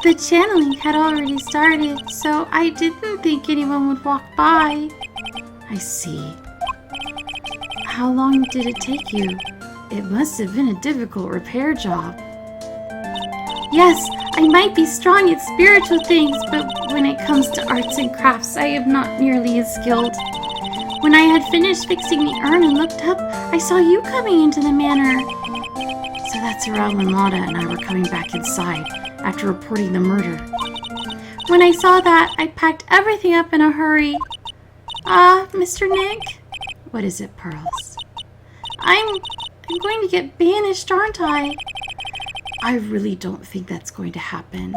The channeling had already started, so I didn't think anyone would walk by. I see. How long did it take you? It must have been a difficult repair job. Yes, I might be strong at spiritual things, but when it comes to arts and crafts, I am not nearly as skilled. When I had finished fixing the urn and looked up, I saw you coming into the manor. So that's around when Lotta and I were coming back inside after reporting the murder. When I saw that, I packed everything up in a hurry. Mr. Nick? What is it, Pearls? I'm going to get banished, aren't I? I really don't think that's going to happen.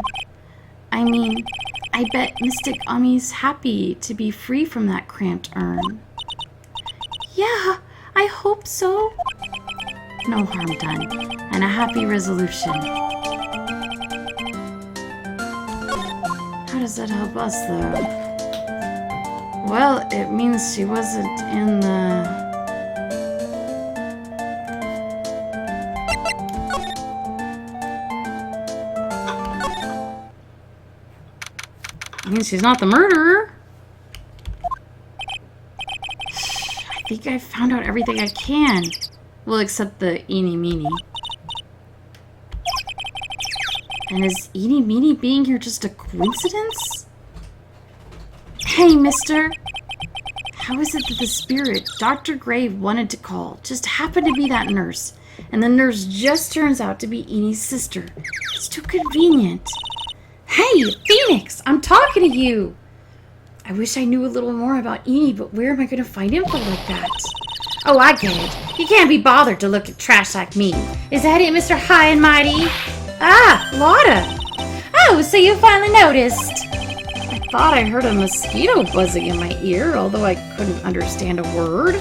I mean, I bet Mystic Ami's happy to be free from that cramped urn. Yeah, I hope so. No harm done, and a happy resolution. How does that help us, though? Well, it means she wasn't in the... I mean, she's not the murderer. I think I've found out everything I can. Well, except the eeny meeny. And is eeny meeny being here just a coincidence? Hey, mister. How is it that the spirit Dr. Grave wanted to call just happened to be that nurse? And the nurse just turns out to be Eenie's sister. It's too convenient. Hey, Phoenix, I'm talking to you. I wish I knew a little more about Eenie, but where am I going to find info like that? Oh, I get it. You can't be bothered to look at trash like me. Is that it, Mr. High and Mighty? Ah, Lotta. Oh, so you finally noticed. I thought I heard a mosquito buzzing in my ear, although I couldn't understand a word.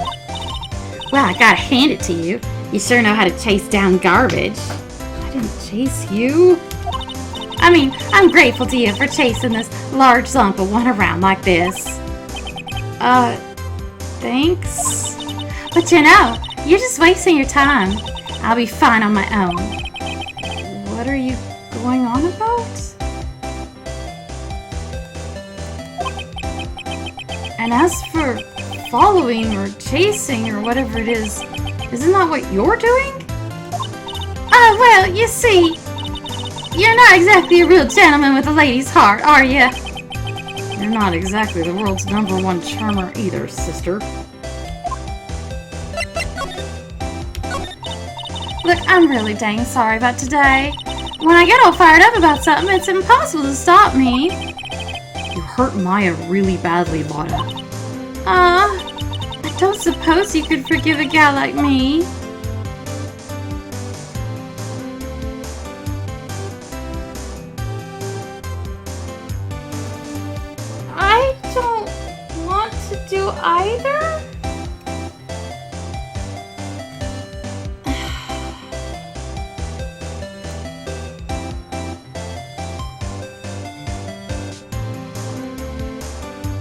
Well, I gotta hand it to you. You sure know how to chase down garbage. I didn't chase you. I mean, I'm grateful to you for chasing this large lump of one around like this. Thanks. But you know, you're just wasting your time. I'll be fine on my own. What are you going on about? And as for following or chasing or whatever it is, isn't that what you're doing? Well, you see, you're not exactly a real gentleman with a lady's heart, are you? You're not exactly the world's #1 charmer either, sister. Look, I'm really dang sorry about today. When I get all fired up about something, it's impossible to stop me. You hurt Maya really badly, Lotta. I don't suppose you could forgive a gal like me. I don't want to do either.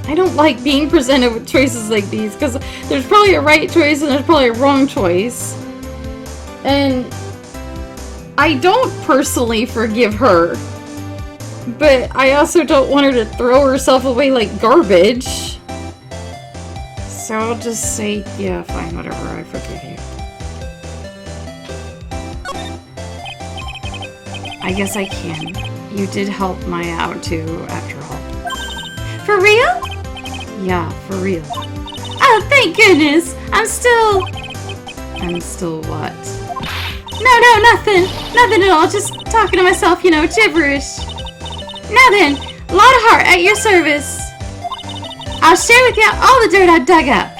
I don't like being presented with choices like these because there's probably a right choice and there's probably a wrong choice. And I don't personally forgive her, but I also don't want her to throw herself away like garbage. So I'll just say, yeah, fine, whatever, I forgive you. I guess I can. You did help Maya out too, after all. For real? Yeah, for real. Oh, thank goodness! I'm still what? No, nothing. Nothing at all. Just talking to myself, you know, gibberish. Now then, lot of heart at your service. I'll share with you all the dirt I've dug up.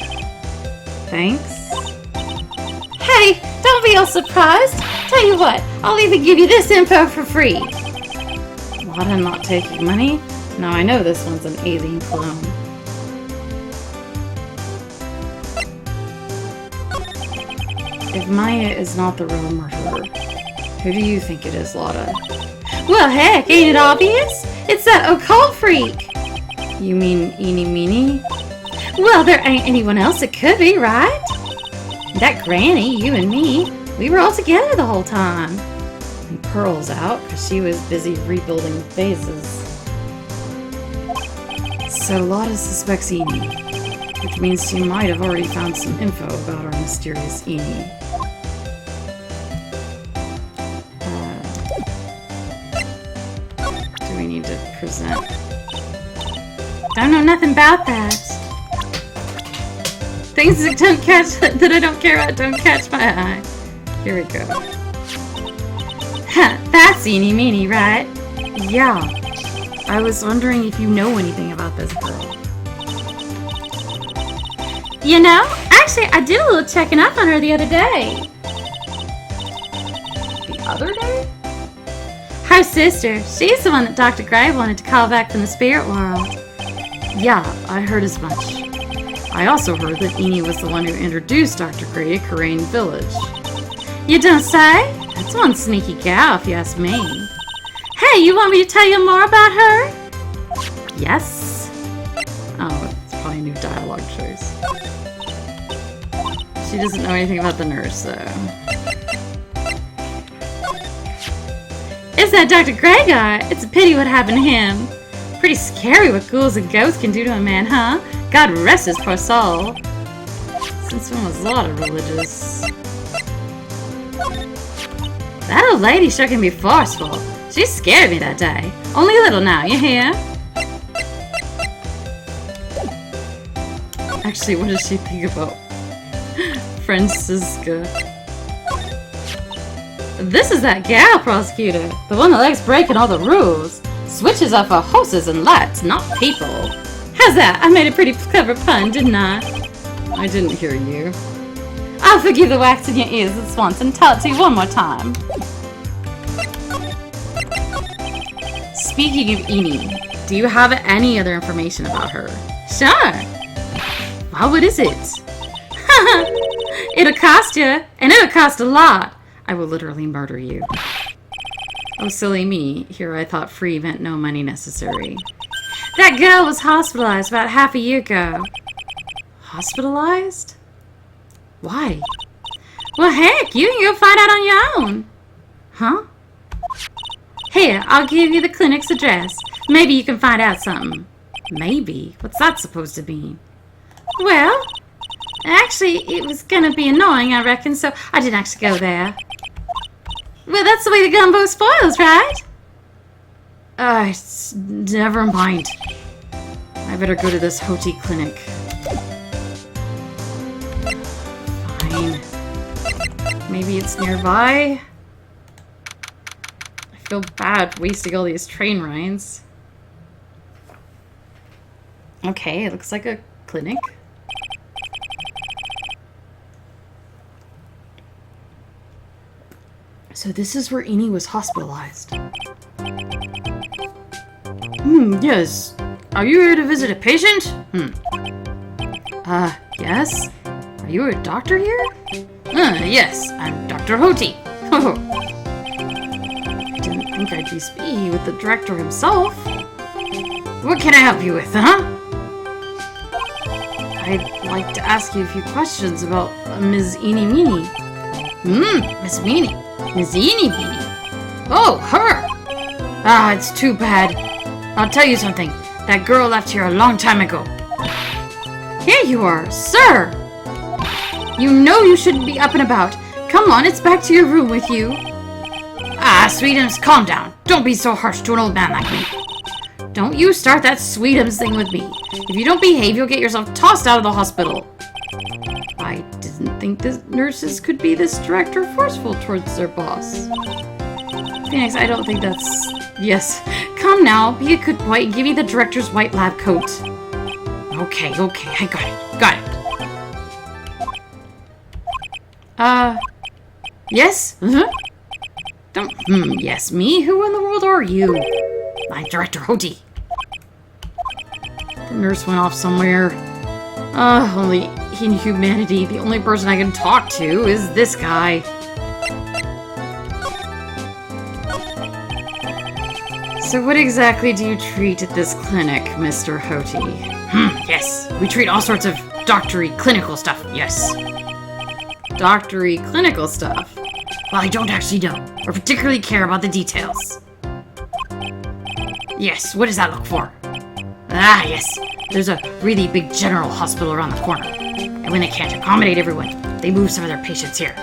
Thanks. Hey, don't be all surprised. Tell you what, I'll even give you this info for free. Lotta not taking money? Now I know this one's an alien clone. if Maya is not the real murderer, who do you think it is, Lotta? Well, heck, ain't it obvious? It's that occult freak. You mean Eenie Meenie? Well, there ain't anyone else it could be, right? That granny, you and me, we were all together the whole time. And Pearl's out because she was busy rebuilding vases. So Lotta suspects Eenie, which means she might have already found some info about our mysterious Eenie. Do we need to present? Don't know nothing about that. Things that don't catch that I don't care about don't catch my eye. Here we go. Huh, that's Eenie Meenie, right? Yeah. I was wondering if you know anything about this girl. You know, actually, I did a little checking up on her the other day. The other day? Her sister, she's the one that Dr. Gray wanted to call back from the spirit world. Yeah, I heard as much. I also heard that Eenie was the one who introduced Dr. Gray to Karain Village. You don't say? That's one sneaky gal, if you ask me. Hey, you want me to tell you more about her? Yes. Oh, it's probably a new dialogue choice. She doesn't know anything about the nurse, though. It's that Dr. Gray guy. It's a pity what happened to him. Pretty scary what ghouls and ghosts can do to a man, huh? God rest his poor soul. Since when was Lotta religious? That old lady sure can be forceful. She scared me that day. Only a little now, you hear? Actually, what does she think about Francisca? This is that gal prosecutor. The one that likes breaking all the rules. Switches are for horses and lights, not people. How's that? I made a pretty clever pun, didn't I? I didn't hear you. I'll forgive the wax in your ears this once and tell it to you one more time. Speaking of Eenie, do you have any other information about her? Sure. Well, what is it? It'll cost you, and it'll cost a lot. I will literally murder you. Oh, silly me. Here I thought free meant no money necessary. That girl was hospitalized about half a year ago. Hospitalized? Why? Well, heck, you can go find out on your own. Huh? Here, I'll give you the clinic's address. Maybe you can find out something. Maybe? What's that supposed to mean? Well, actually, it was gonna be annoying, I reckon, so I didn't actually go there. Well, that's the way the gumbo spoils, right? Never mind. I better go to this Hoti clinic. Fine. Maybe it's nearby? I feel bad wasting all these train rides. Okay, it looks like a clinic. So this is where Eenie was hospitalized. Yes. Are you here to visit a patient? Yes. Are you a doctor here? Yes, I'm Dr. Hoti. Didn't think I'd be speaking with the director himself. What can I help you with, huh? I'd like to ask you a few questions about Ms. Eenie Meenie. Miss Meenie. Miss Eenie Meenie. Oh, her! Ah, it's too bad. I'll tell you something. That girl left here a long time ago. Here you are, sir! You know you shouldn't be up and about. Come on, it's back to your room with you. Ah, Sweetums, calm down. Don't be so harsh to an old man like me. Don't you start that Sweetums thing with me. If you don't behave, you'll get yourself tossed out of the hospital. I didn't think the nurses could be this direct or forceful towards their boss. Phoenix, I don't think that's... Yes. Come now, be a good boy and give me the director's white lab coat. Okay, I got it. Yes? Don't, yes, me? Who in the world are you? I'm Director Hoti. The nurse went off somewhere. Only in humanity, the only person I can talk to is this guy. So what exactly do you treat at this clinic, Mr. Hoti? Yes, we treat all sorts of doctory clinical stuff, yes. Doctory clinical stuff? Well, I don't actually know, or particularly care about the details. Yes, what does that look for? Ah, yes, there's a really big general hospital around the corner. And when they can't accommodate everyone, they move some of their patients here.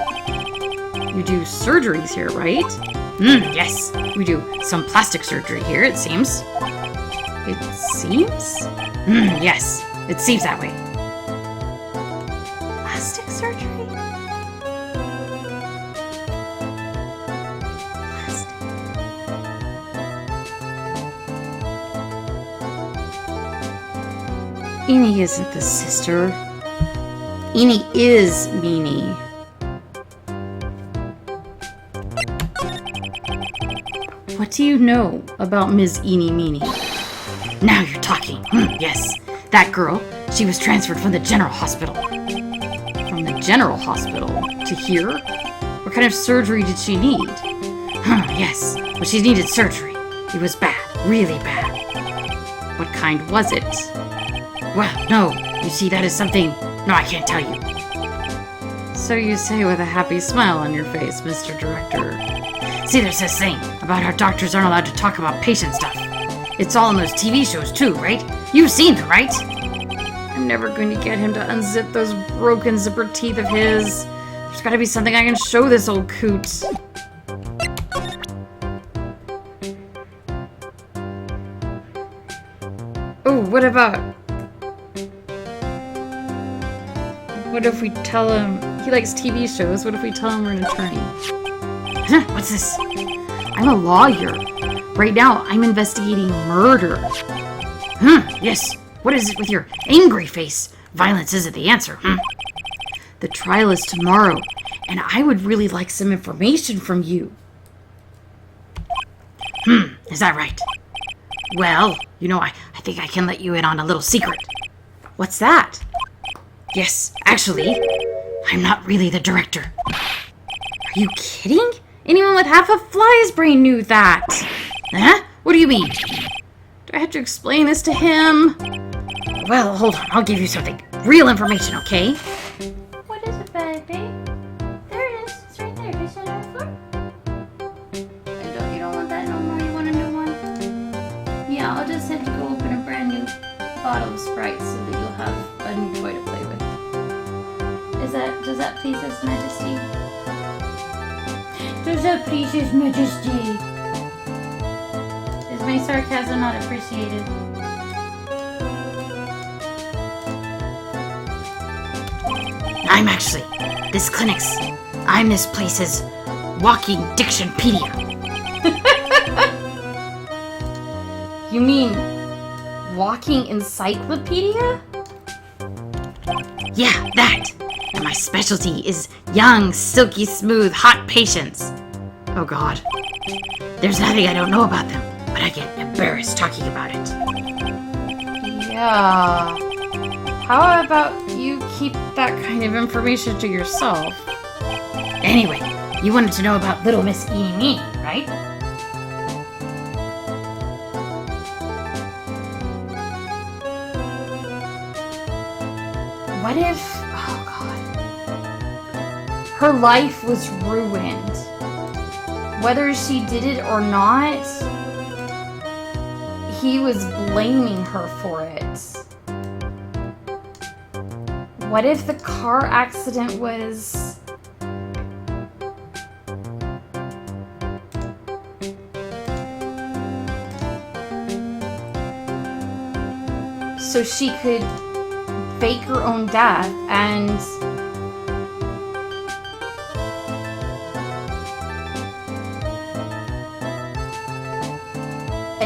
You do surgeries here, right? Yes, we do some plastic surgery here, it seems. It seems? Yes, it seems that way. Plastic surgery? Plastic. Eenie isn't the sister. Eenie is Meanie. What do you know about Ms. Eenie Meanie? Now you're talking. Yes, that girl, she was transferred from the general hospital. From the general hospital to here? What kind of surgery did she need? Yes, well, she needed surgery. It was bad, really bad. What kind was it? Well, no, you see, that is something... No, I can't tell you. So you say with a happy smile on your face, Mr. Director. See, there's this thing about how doctors aren't allowed to talk about patient stuff. It's all in those TV shows too, right? You've seen them, right? I'm never going to get him to unzip those broken zipper teeth of his. There's gotta be something I can show this old coot. Oh, what if we tell him... He likes TV shows. What if we tell him we're an attorney? What's this? I'm a lawyer. Right now, I'm investigating murder. Yes. What is it with your angry face? Violence isn't the answer, The trial is tomorrow, and I would really like some information from you. Is that right? Well, you know, I think I can let you in on a little secret. What's that? Yes, actually, I'm not really the director. Are you kidding? Anyone with half a fly's brain knew that. Huh? What do you mean? Do I have to explain this to him? Well, hold on. I'll give you something. Real information, okay? What is it, baby? There it is. It's right there. Did you set it on the floor? You don't want that no more? You want a new one? Yeah, I'll just have to go open a brand new bottle of Sprite so that you'll have a new toy to play with. Does that please His Majesty? Does that please His Majesty? Is my sarcasm not appreciated? I'm this place's walking dictionpedia. You mean walking encyclopedia? Yeah, that. And my specialty is young, silky smooth, hot patients. Oh God. There's nothing I don't know about them, but I get embarrassed talking about it. Yeah. How about you keep that kind of information to yourself? Anyway, you wanted to know about little Miss Eenie, right? What if... Oh, God. Her life was ruined. Whether she did it or not, he was blaming her for it. What if the car accident was... so she could fake her own death and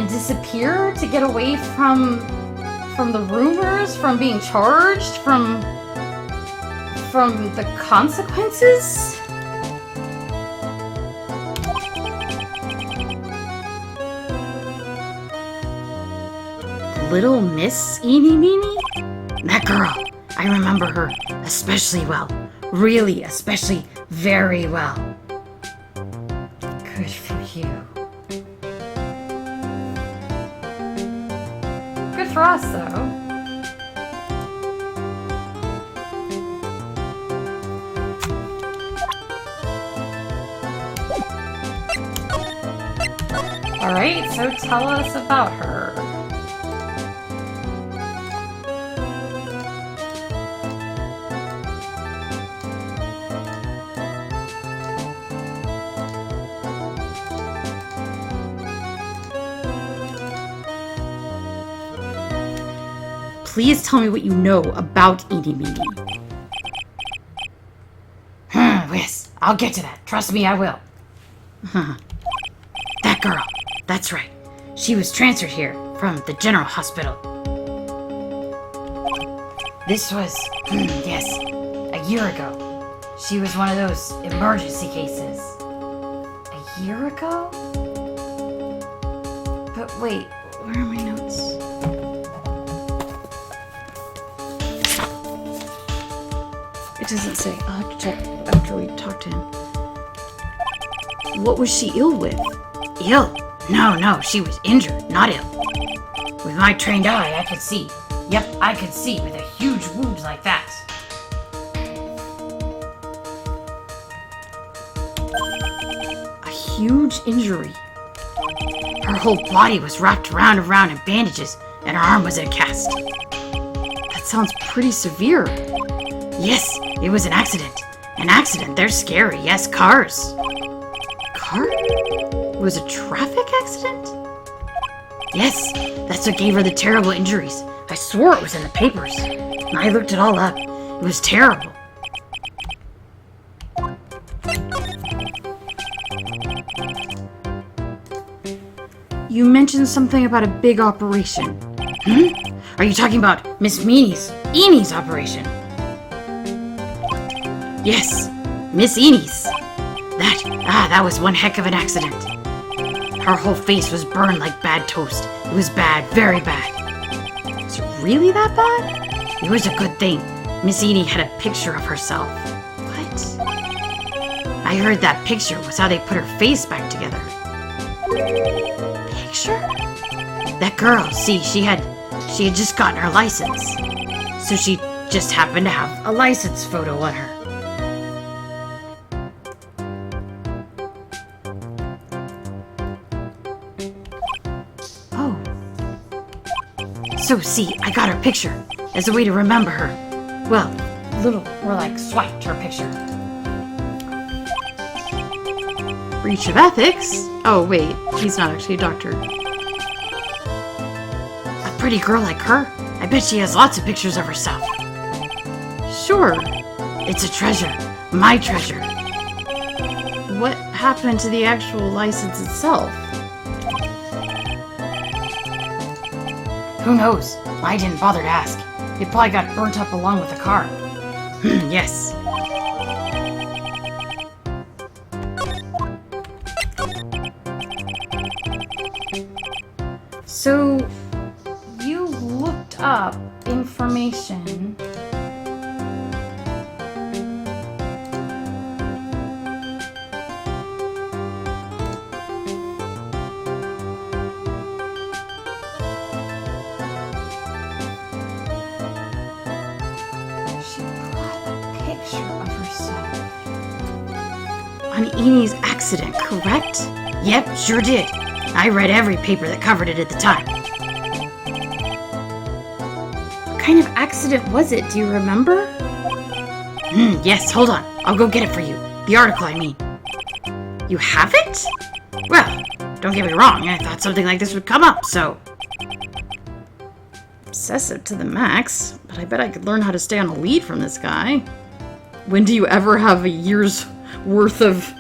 disappear to get away from the rumors, from being charged, from the consequences? Little Miss Eenie Meenie? That girl. I remember her especially well. Really, especially very well. Good for you. Good for us, though. Alright, so tell us about her. Please tell me what you know about Eeny Meeny. Yes, I'll get to that. Trust me, I will. That girl. That's right. She was transferred here from the general hospital. This was, yes, a year ago. She was one of those emergency cases. A year ago? But wait, where are my notes? It doesn't say. I'll have to check after we talk to him. What was she ill with? Ill? No, she was injured, not ill. With my trained eye, I could see. Yep, I could see with a huge wound like that. A huge injury. Her whole body was wrapped around and around in bandages, and her arm was in a cast. That sounds pretty severe. Yes, it was an accident. An accident, they're scary. Yes, cars. Car? It was a traffic accident? Yes, that's what gave her the terrible injuries. I swore it was in the papers. And I looked it all up. It was terrible. You mentioned something about a big operation. Are you talking about Miss Eeny's operation? Yes, Miss Eeny's. That was one heck of an accident. Her whole face was burned like bad toast. It was bad, very bad. Is it really that bad? It was a good thing. Miss Eeny had a picture of herself. What? I heard that picture was how they put her face back together. Picture? That girl, see, she had just gotten her license. So she just happened to have a license photo on her. Oh. So see, I got her picture as a way to remember her. Well, little more like swiped her picture. Breach of ethics? Oh, wait. He's not actually a doctor. A pretty girl like her, I bet she has lots of pictures of herself. Sure. It's a treasure. My treasure. What happened to the actual license itself? Who knows? I didn't bother to ask. It probably got burnt up along with the car. Yes. So, you looked up information. She brought a picture of herself on Eeny's accident, correct? Yep, sure did. I read every paper that covered it at the time. What kind of accident was it? Do you remember? Yes, hold on. I'll go get it for you. The article, I mean. You have it? Well, don't get me wrong. I thought something like this would come up, so... Obsessive to the max, but I bet I could learn how to stay on a lead from this guy. When do you ever have a year's worth of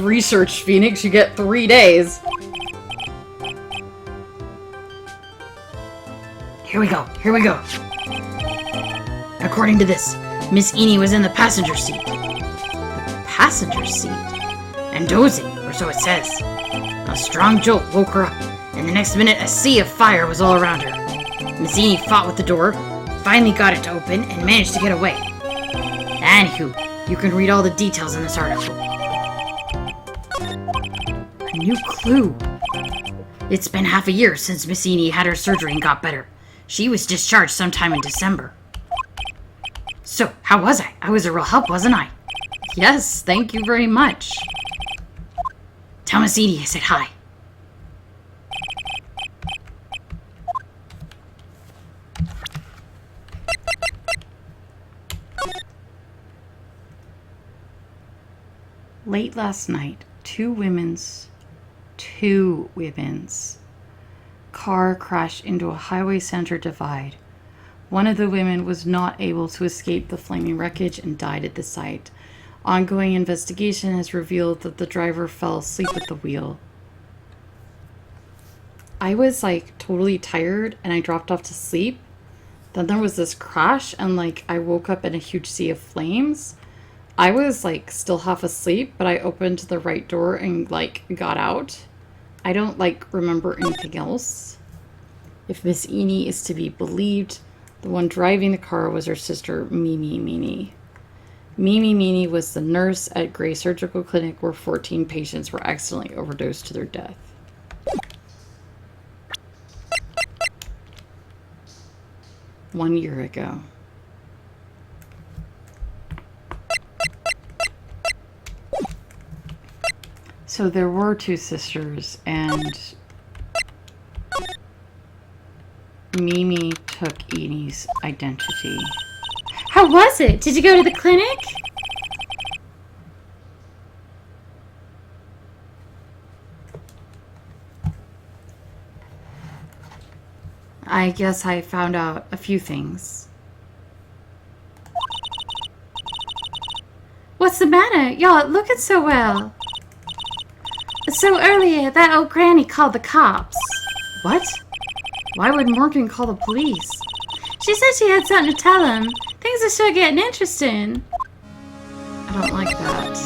research, Phoenix? You get 3 days. Here we go. According to this, Miss Eeny was in the passenger seat. The passenger seat? And dozing, or so it says. A strong jolt woke her up, and the next minute a sea of fire was all around her. Miss Eeny fought with the door, finally got it to open and managed to get away. Anywho, you can read all the details in this article. A new clue. It's been half a year since Miss Eni had her surgery and got better. She was discharged sometime in December. So, how was I? I was a real help, wasn't I? Yes, thank you very much. Tell Miss Eni I said hi. Late last night, two women's car crashed into a highway center divide. One of the women was not able to escape the flaming wreckage and died at the site. Ongoing investigation has revealed that the driver fell asleep at the wheel. I was like totally tired and I dropped off to sleep. Then there was this crash and like I woke up in a huge sea of flames. I was like still half asleep, but I opened the right door and like got out. I don't like remember anything else. If Miss Eni is to be believed, the one driving the car was her sister, Mimi Meany. Mimi Meany was the nurse at Gray Surgical Clinic where 14 patients were accidentally overdosed to their death. One year ago. So there were two sisters, and Mimi took Eni's identity. How was it? Did you go to the clinic? I guess I found out a few things. What's the matter? Y'all looking so well. So earlier, that old granny called the cops. What? Why would Morgan call the police? She said she had something to tell him. Things are sure getting interesting. I don't like that.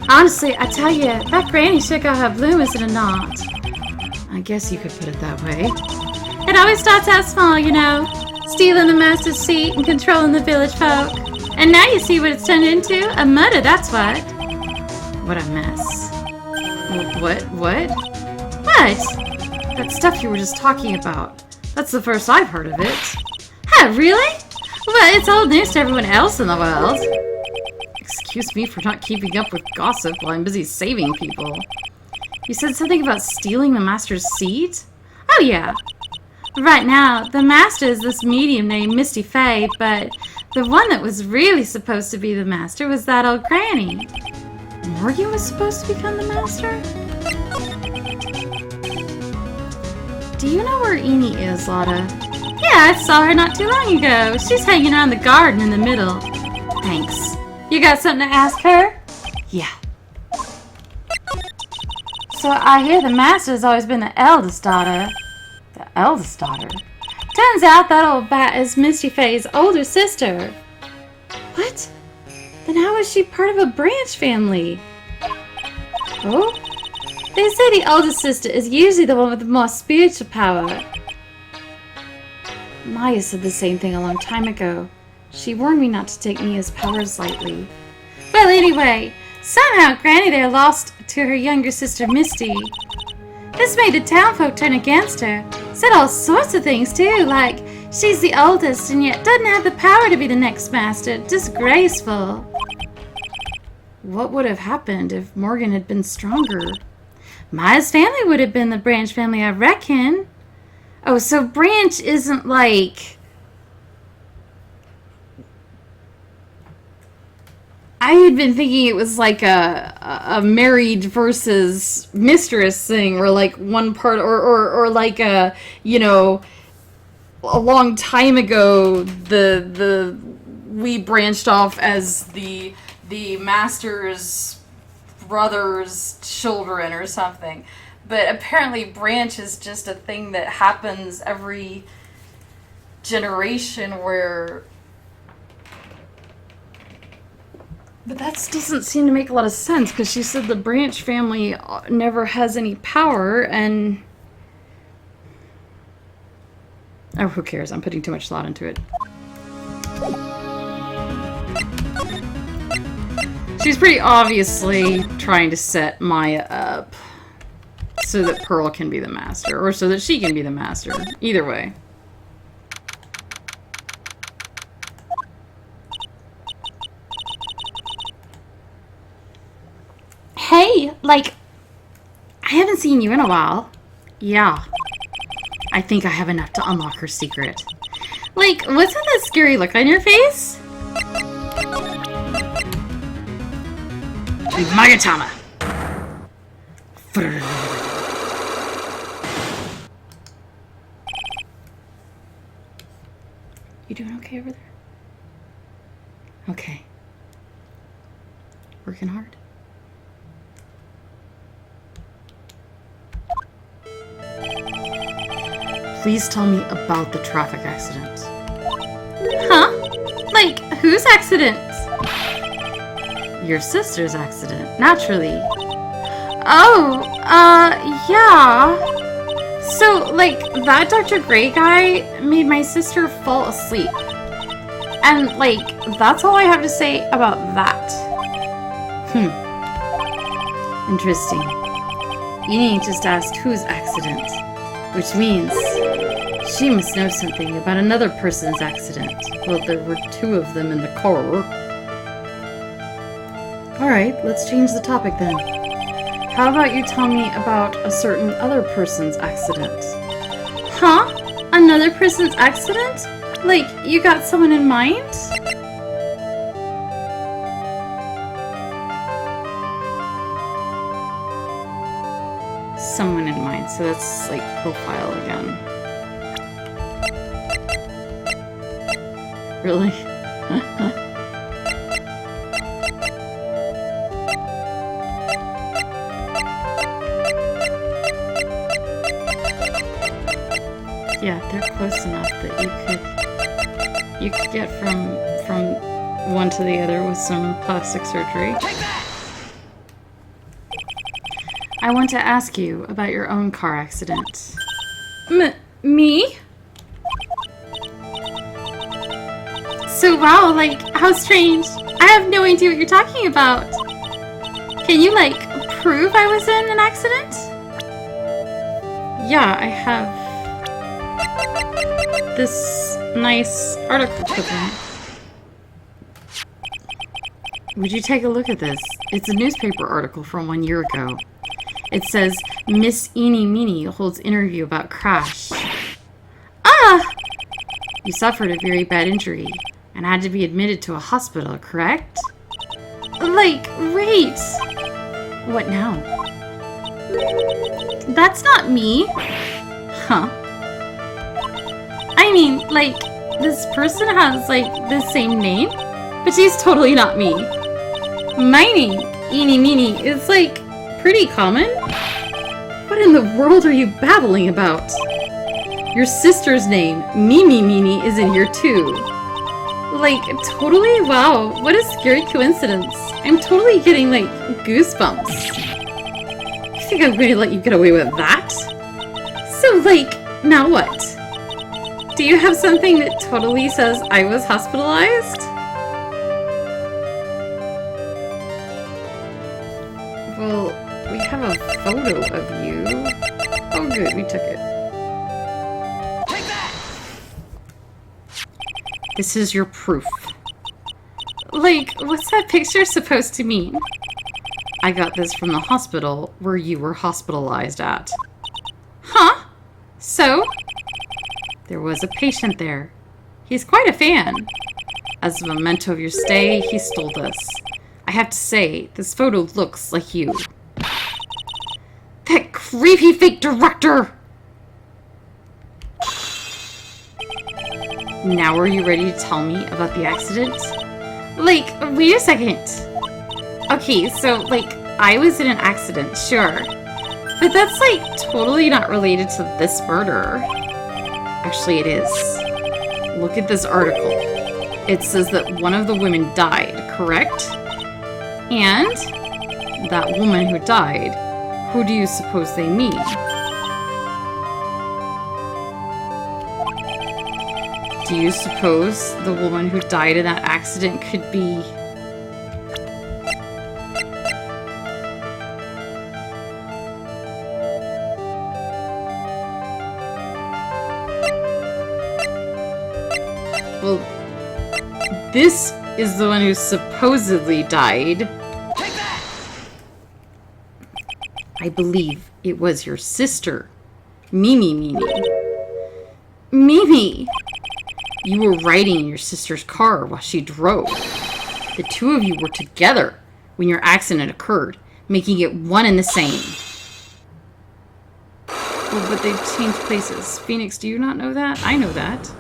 Honestly, I tell you, that granny sure got her bloomers in a knot. I guess you could put it that way. It always starts out small, you know. Stealing the master's seat and controlling the village folk. And now you see what it's turned into? A murder, that's what. What a mess. What? What? That stuff you were just talking about. That's the first I've heard of it. Huh, really? Well, it's old news to everyone else in the world. Excuse me for not keeping up with gossip while I'm busy saving people. You said something about stealing the master's seat? Oh, yeah. Right now, the master is this medium named Misty Faye, but the one that was really supposed to be the master was that old granny. Morgan was supposed to become the master? Do you know where Eni is, Lotta? Yeah, I saw her not too long ago. She's hanging around the garden in the middle. Thanks. You got something to ask her? Yeah. So I hear the master's always been the eldest daughter. The eldest daughter? Turns out that old bat is Misty Faye's older sister. What? Then how is she part of a branch family? Oh? They say the oldest sister is usually the one with the more spiritual power. Maya said the same thing a long time ago. She warned me not to take Mia's powers lightly. Well, anyway, somehow Granny there lost to her younger sister Misty. This made the townfolk turn against her. Said all sorts of things too, like she's the oldest and yet doesn't have the power to be the next master. Disgraceful. What would have happened if Morgan had been stronger? Maya's family would have been the Branch family, I reckon. Oh, so Branch isn't like... I had been thinking it was like a married versus mistress thing, or like one part, or like a, you know, a long time ago, we branched off as the master's brother's children or something. But apparently branch is just a thing that happens every generation where... But that doesn't seem to make a lot of sense, because she said the branch family never has any power, and... Oh, who cares? I'm putting too much thought into it. She's pretty obviously trying to set Maya up so that Pearl can be the master, or so that she can be the master. Either way. Hey, like, I haven't seen you in a while. Yeah. I think I have enough to unlock her secret. Like, what's that scary look on your face? Magatama! You doing okay over there? Okay. Working hard? Please tell me about the traffic accident. Huh? Like, whose accident? Your sister's accident, naturally. Oh, yeah. So, like, that Dr. Gray guy made my sister fall asleep. And, like, that's all I have to say about that. Interesting. Eni just asked whose accident, which means she must know something about another person's accident. Well, there were two of them in the car. Alright, let's change the topic then. How about you tell me about a certain other person's accident? Huh? Another person's accident? Like, you got someone in mind? Someone in mind, so that's like profile again. Really? Yeah, they're close enough that you could get from one to the other with some plastic surgery. Take that! I want to ask you about your own car accident. Me? So, wow, like, how strange. I have no idea what you're talking about. Can you, like, prove I was in an accident? Yeah, I have this nice article clipping. Would you take a look at this? It's a newspaper article from 1 year ago. It says, Miss Eeny Meeny holds interview about crash. Ah! You suffered a very bad injury and had to be admitted to a hospital, correct? Like, right. What now? That's not me. Huh? I mean, like, this person has, like, the same name, but she's totally not me. My name, Eeny Meeny, is, like, pretty common. What in the world are you babbling about? Your sister's name, Mimi Meeny, is in here too. Like, totally? Wow, what a scary coincidence. I'm totally getting, like, goosebumps. You think I'm going to let you get away with that? So, like, now what? Do you have something that totally says I was hospitalized? Well, we have a photo of you. Oh good, we took it. Take that! This is your proof. Like, what's that picture supposed to mean? I got this from the hospital where you were hospitalized at. Huh? So? There was a patient there. He's quite a fan. As a memento of your stay, he stole this. I have to say, this photo looks like you. That creepy fake director! Now are you ready to tell me about the accident? Like, wait a second. Okay, so, like, I was in an accident, sure. But that's, like, totally not related to this murder. Actually, it is. Look at this article. It says that one of the women died, correct? And? That woman who died, who do you suppose they mean? do you suppose the woman who died in that accident could be... Well, this is the one who supposedly died. Take that! I believe it was your sister, Mimi. Mimi! You were riding in your sister's car while she drove. The two of you were together when your accident occurred, making it one and the same. Oh, but they've changed places. Phoenix, do you not know that? I know that.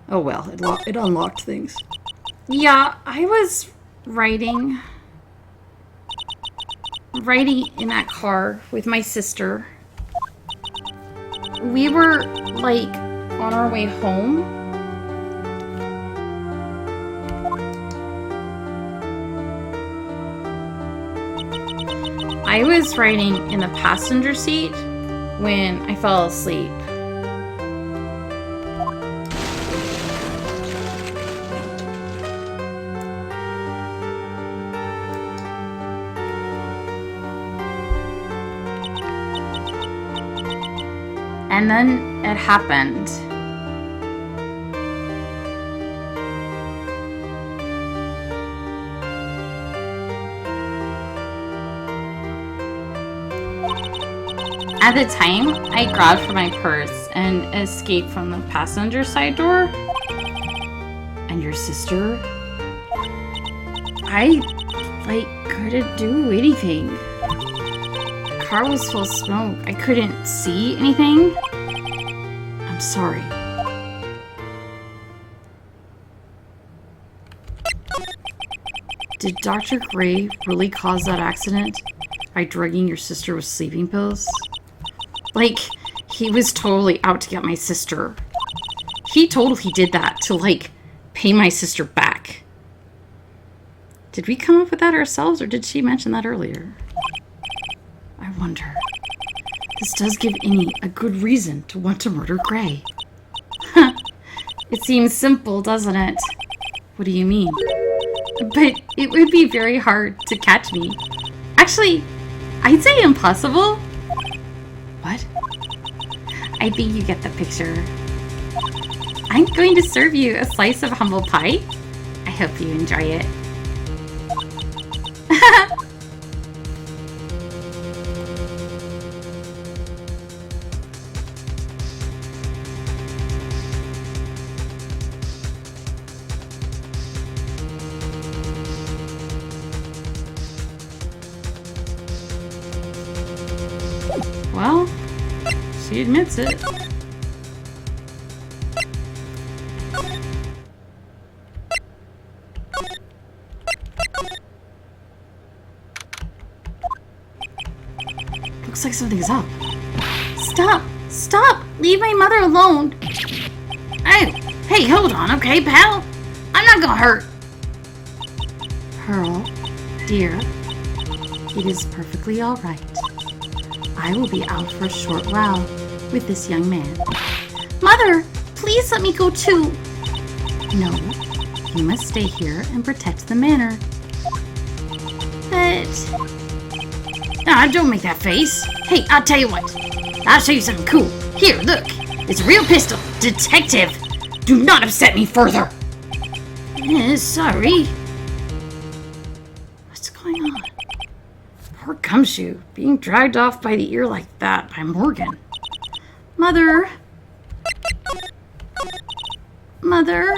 Oh well, it unlocked things. Yeah, I was riding in that car with my sister. We were, like, on our way home. I was riding in the passenger seat when I fell asleep. And then it happened. At the time, I grabbed for my purse and escaped from the passenger side door. And your sister? I, couldn't do anything. The car was full of smoke. I couldn't see anything. I'm sorry. Did Dr. Gray really cause that accident by drugging your sister with sleeping pills? Like, he was totally out to get my sister. He totally did that to, like, pay my sister back. Did we come up with that ourselves, or did she mention that earlier? I wonder. This does give Innie a good reason to want to murder Gray. Huh. It seems simple, doesn't it? What do you mean? But it would be very hard to catch me. Actually, I'd say impossible. What? I think you get the picture. I'm going to serve you a slice of humble pie. I hope you enjoy it. Well, she admits it. Looks like something's up. Stop! Stop! Leave my mother alone! Hey, hold on, okay, pal? I'm not gonna hurt. Pearl, dear, it is perfectly all right. I will be out for a short while with this young man. Mother! Please let me go too! No, you must stay here and protect the manor. But... Ah, don't make that face. Hey, I'll tell you what. I'll show you something cool. Here, look. It's a real pistol. Detective! Do not upset me further! Sorry. What's going on? Poor Gumshoe, being dragged off by the ear like that by Morgan. Mother... Mother...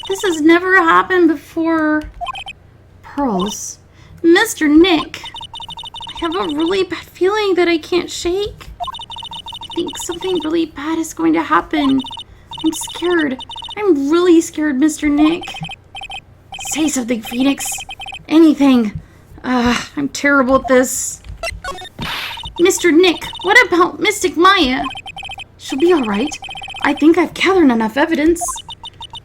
This has never happened before. Pearls, Mr. Nick... I have a really bad feeling that I can't shake. I think something really bad is going to happen. I'm scared. I'm really scared, Mr. Nick. say something, Phoenix. Anything. I'm terrible at this. Mr. Nick, what about Mystic Maya? She'll be all right. I think I've gathered enough evidence.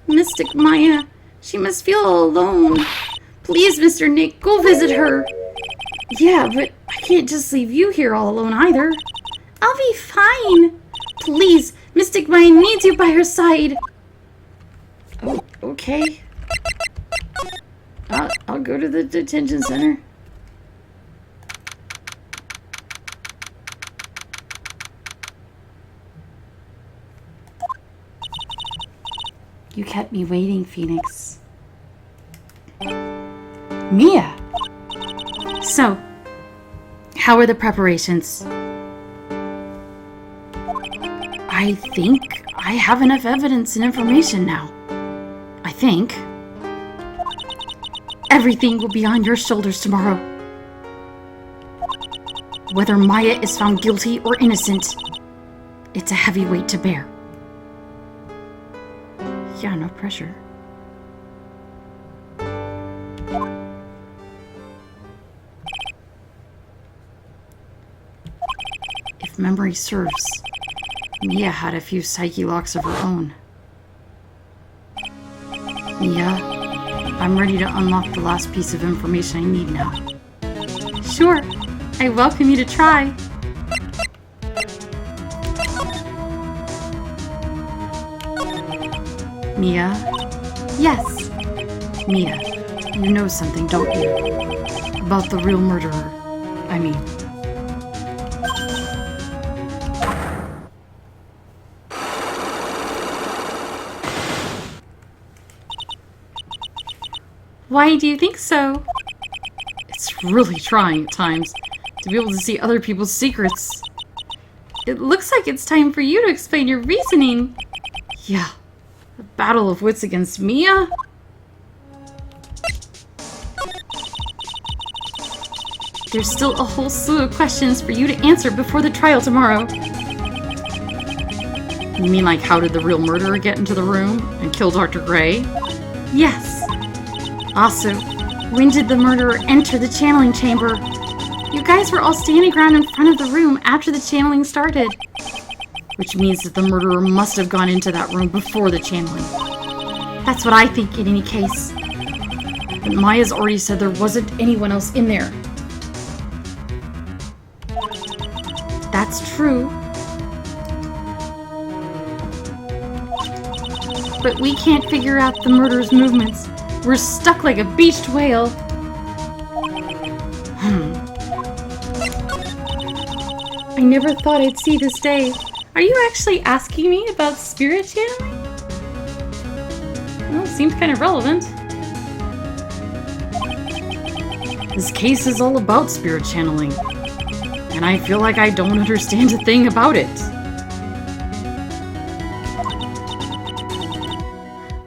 Mystic Maya, she must feel all alone. Please, Mr. Nick, go visit her. Yeah, but I can't just leave you here all alone either. I'll be fine. Please, Mystic Maya needs you by her side. Oh, okay. I'll go to the detention center. You kept me waiting, Phoenix. Mia! So, how are the preparations? I think I have enough evidence and information now. I think. Everything will be on your shoulders tomorrow. Whether Maya is found guilty or innocent, it's a heavy weight to bear. Yeah, no pressure. If memory serves, Mia had a few psyche locks of her own. Mia, I'm ready to unlock the last piece of information I need now. Sure, I welcome you to try. Mia? Yes, Mia, you know something, don't you? About the real murderer. I mean... why do you think so? It's really trying at times to be able to see other people's secrets. It looks like it's time for you to explain your reasoning. Yeah, a battle of wits against Mia? There's still a whole slew of questions for you to answer before the trial tomorrow. You mean like how did the real murderer get into the room and kill Dr. Gray? Yes. Also, when did the murderer enter the channeling chamber? You guys were all standing around in front of the room after the channeling started. Which means that the murderer must have gone into that room before the channeling. That's what I think in any case. But Maya's already said there wasn't anyone else in there. That's true. But we can't figure out the murderer's movements. We're stuck like a beached whale. I never thought I'd see this day. Are you actually asking me about spirit channeling? Well, seems kind of relevant. This case is all about spirit channeling. And I feel like I don't understand a thing about it.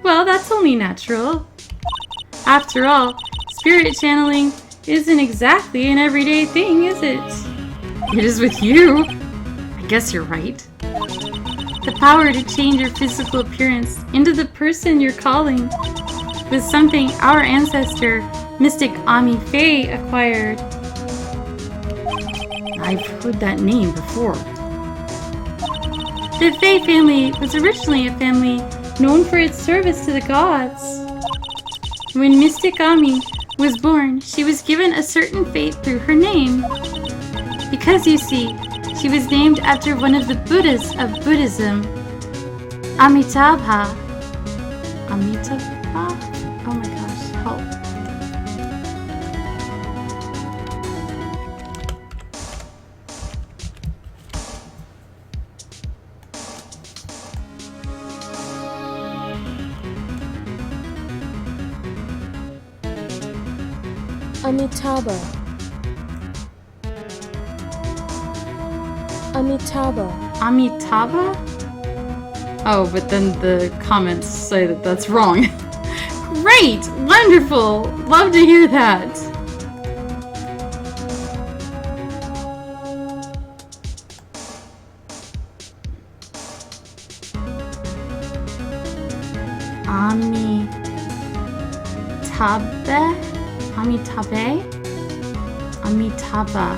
Well, that's only natural. After all, spirit channeling isn't exactly an everyday thing, is it? It is with you. I guess you're right. The power to change your physical appearance into the person you're calling was something our ancestor, Mystic Ami Faye, acquired. I've heard that name before. The Faye family was originally a family known for its service to the gods. When Mystic Ami was born, she was given a certain fate through her name. Because, you see, she was named after one of the Buddhas of Buddhism, Amitabha. Amitabha? Oh my gosh, help. Amitabha. Amitabha. Amitabha? Oh, but then the comments say that that's wrong. Great! Wonderful! Love to hear that! Amitabha.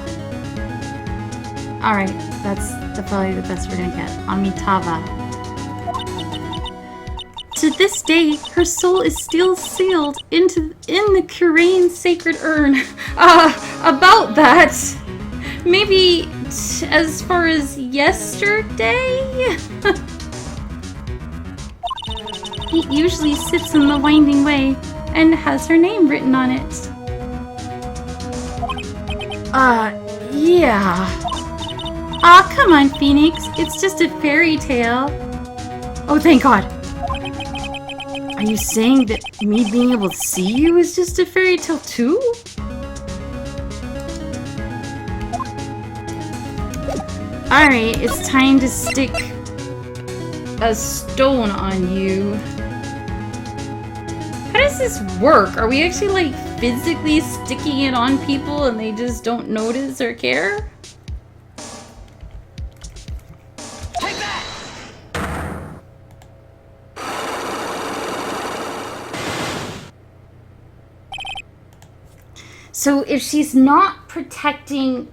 Alright, that's probably the best we're gonna get. Amitabha. To this day, her soul is still sealed in the Kurain sacred urn. About that, maybe as far as yesterday? It usually sits in the winding way and has her name written on it. Yeah. Aw, come on, Phoenix. It's just a fairy tale. Oh, thank God. Are you saying that me being able to see you is just a fairy tale too? Alright, it's time to stick a stone on you. How does this work? Are we actually like physically sticking it on people and they just don't notice or care? Take that! So if she's not protecting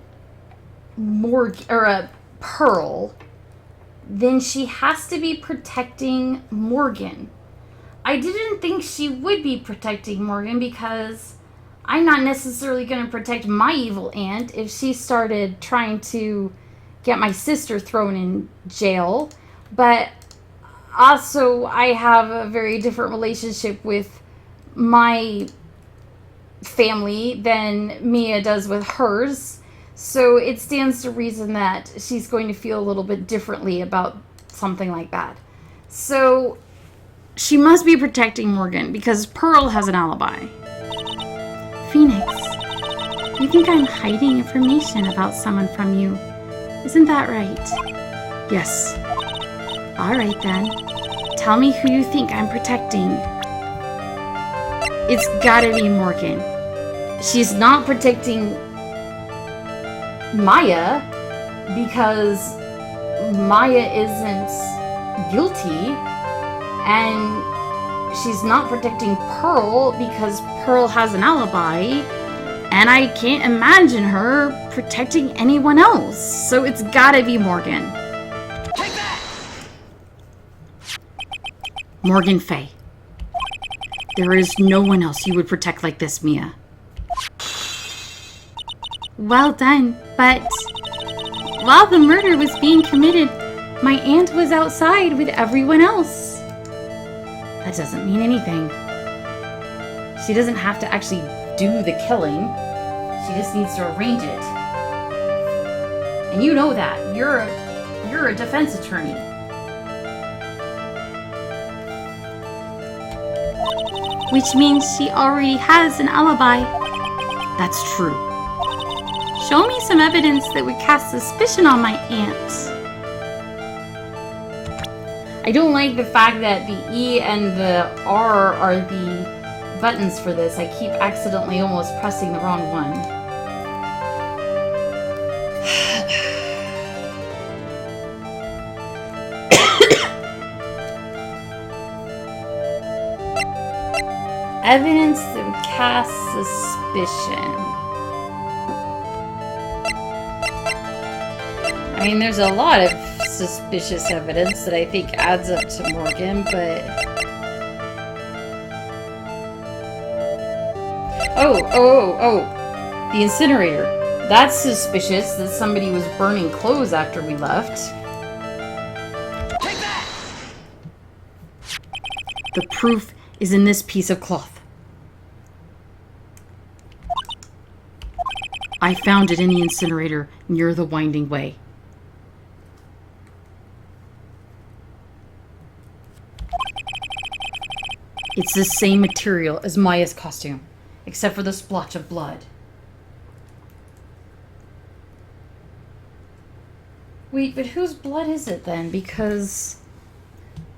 Pearl, then she has to be protecting Morgan. I didn't think she would be protecting Morgan because I'm not necessarily going to protect my evil aunt if she started trying to get my sister thrown in jail. But also, I have a very different relationship with my family than Mia does with hers. So it stands to reason that she's going to feel a little bit differently about something like that. So she must be protecting Morgan because Pearl has an alibi. Phoenix, you think I'm hiding information about someone from you? Isn't that right? Yes. Alright then. Tell me who you think I'm protecting. It's gotta be Morgan. She's not protecting Maya because Maya isn't guilty, and she's not protecting Pearl because Pearl has an alibi, and I can't imagine her protecting anyone else. So it's gotta be Morgan. Take that! Morgan Fay. There is no one else you would protect like this, Mia. Well done, but while the murder was being committed, my aunt was outside with everyone else. That doesn't mean anything. She doesn't have to actually do the killing. She just needs to arrange it. And you know that. You're a defense attorney. Which means she already has an alibi. That's true. Show me some evidence that would cast suspicion on my aunt. I don't like the fact that the E and the R are the buttons for this. I keep accidentally almost pressing the wrong one. Evidence that would cast suspicion. I mean, there's a lot of suspicious evidence that I think adds up to Morgan, but... Oh! The incinerator. That's suspicious that somebody was burning clothes after we left. Take that! The proof is in this piece of cloth. I found it in the incinerator near the winding way. It's the same material as Maya's costume, except for the splotch of blood. Wait, but whose blood is it then? Because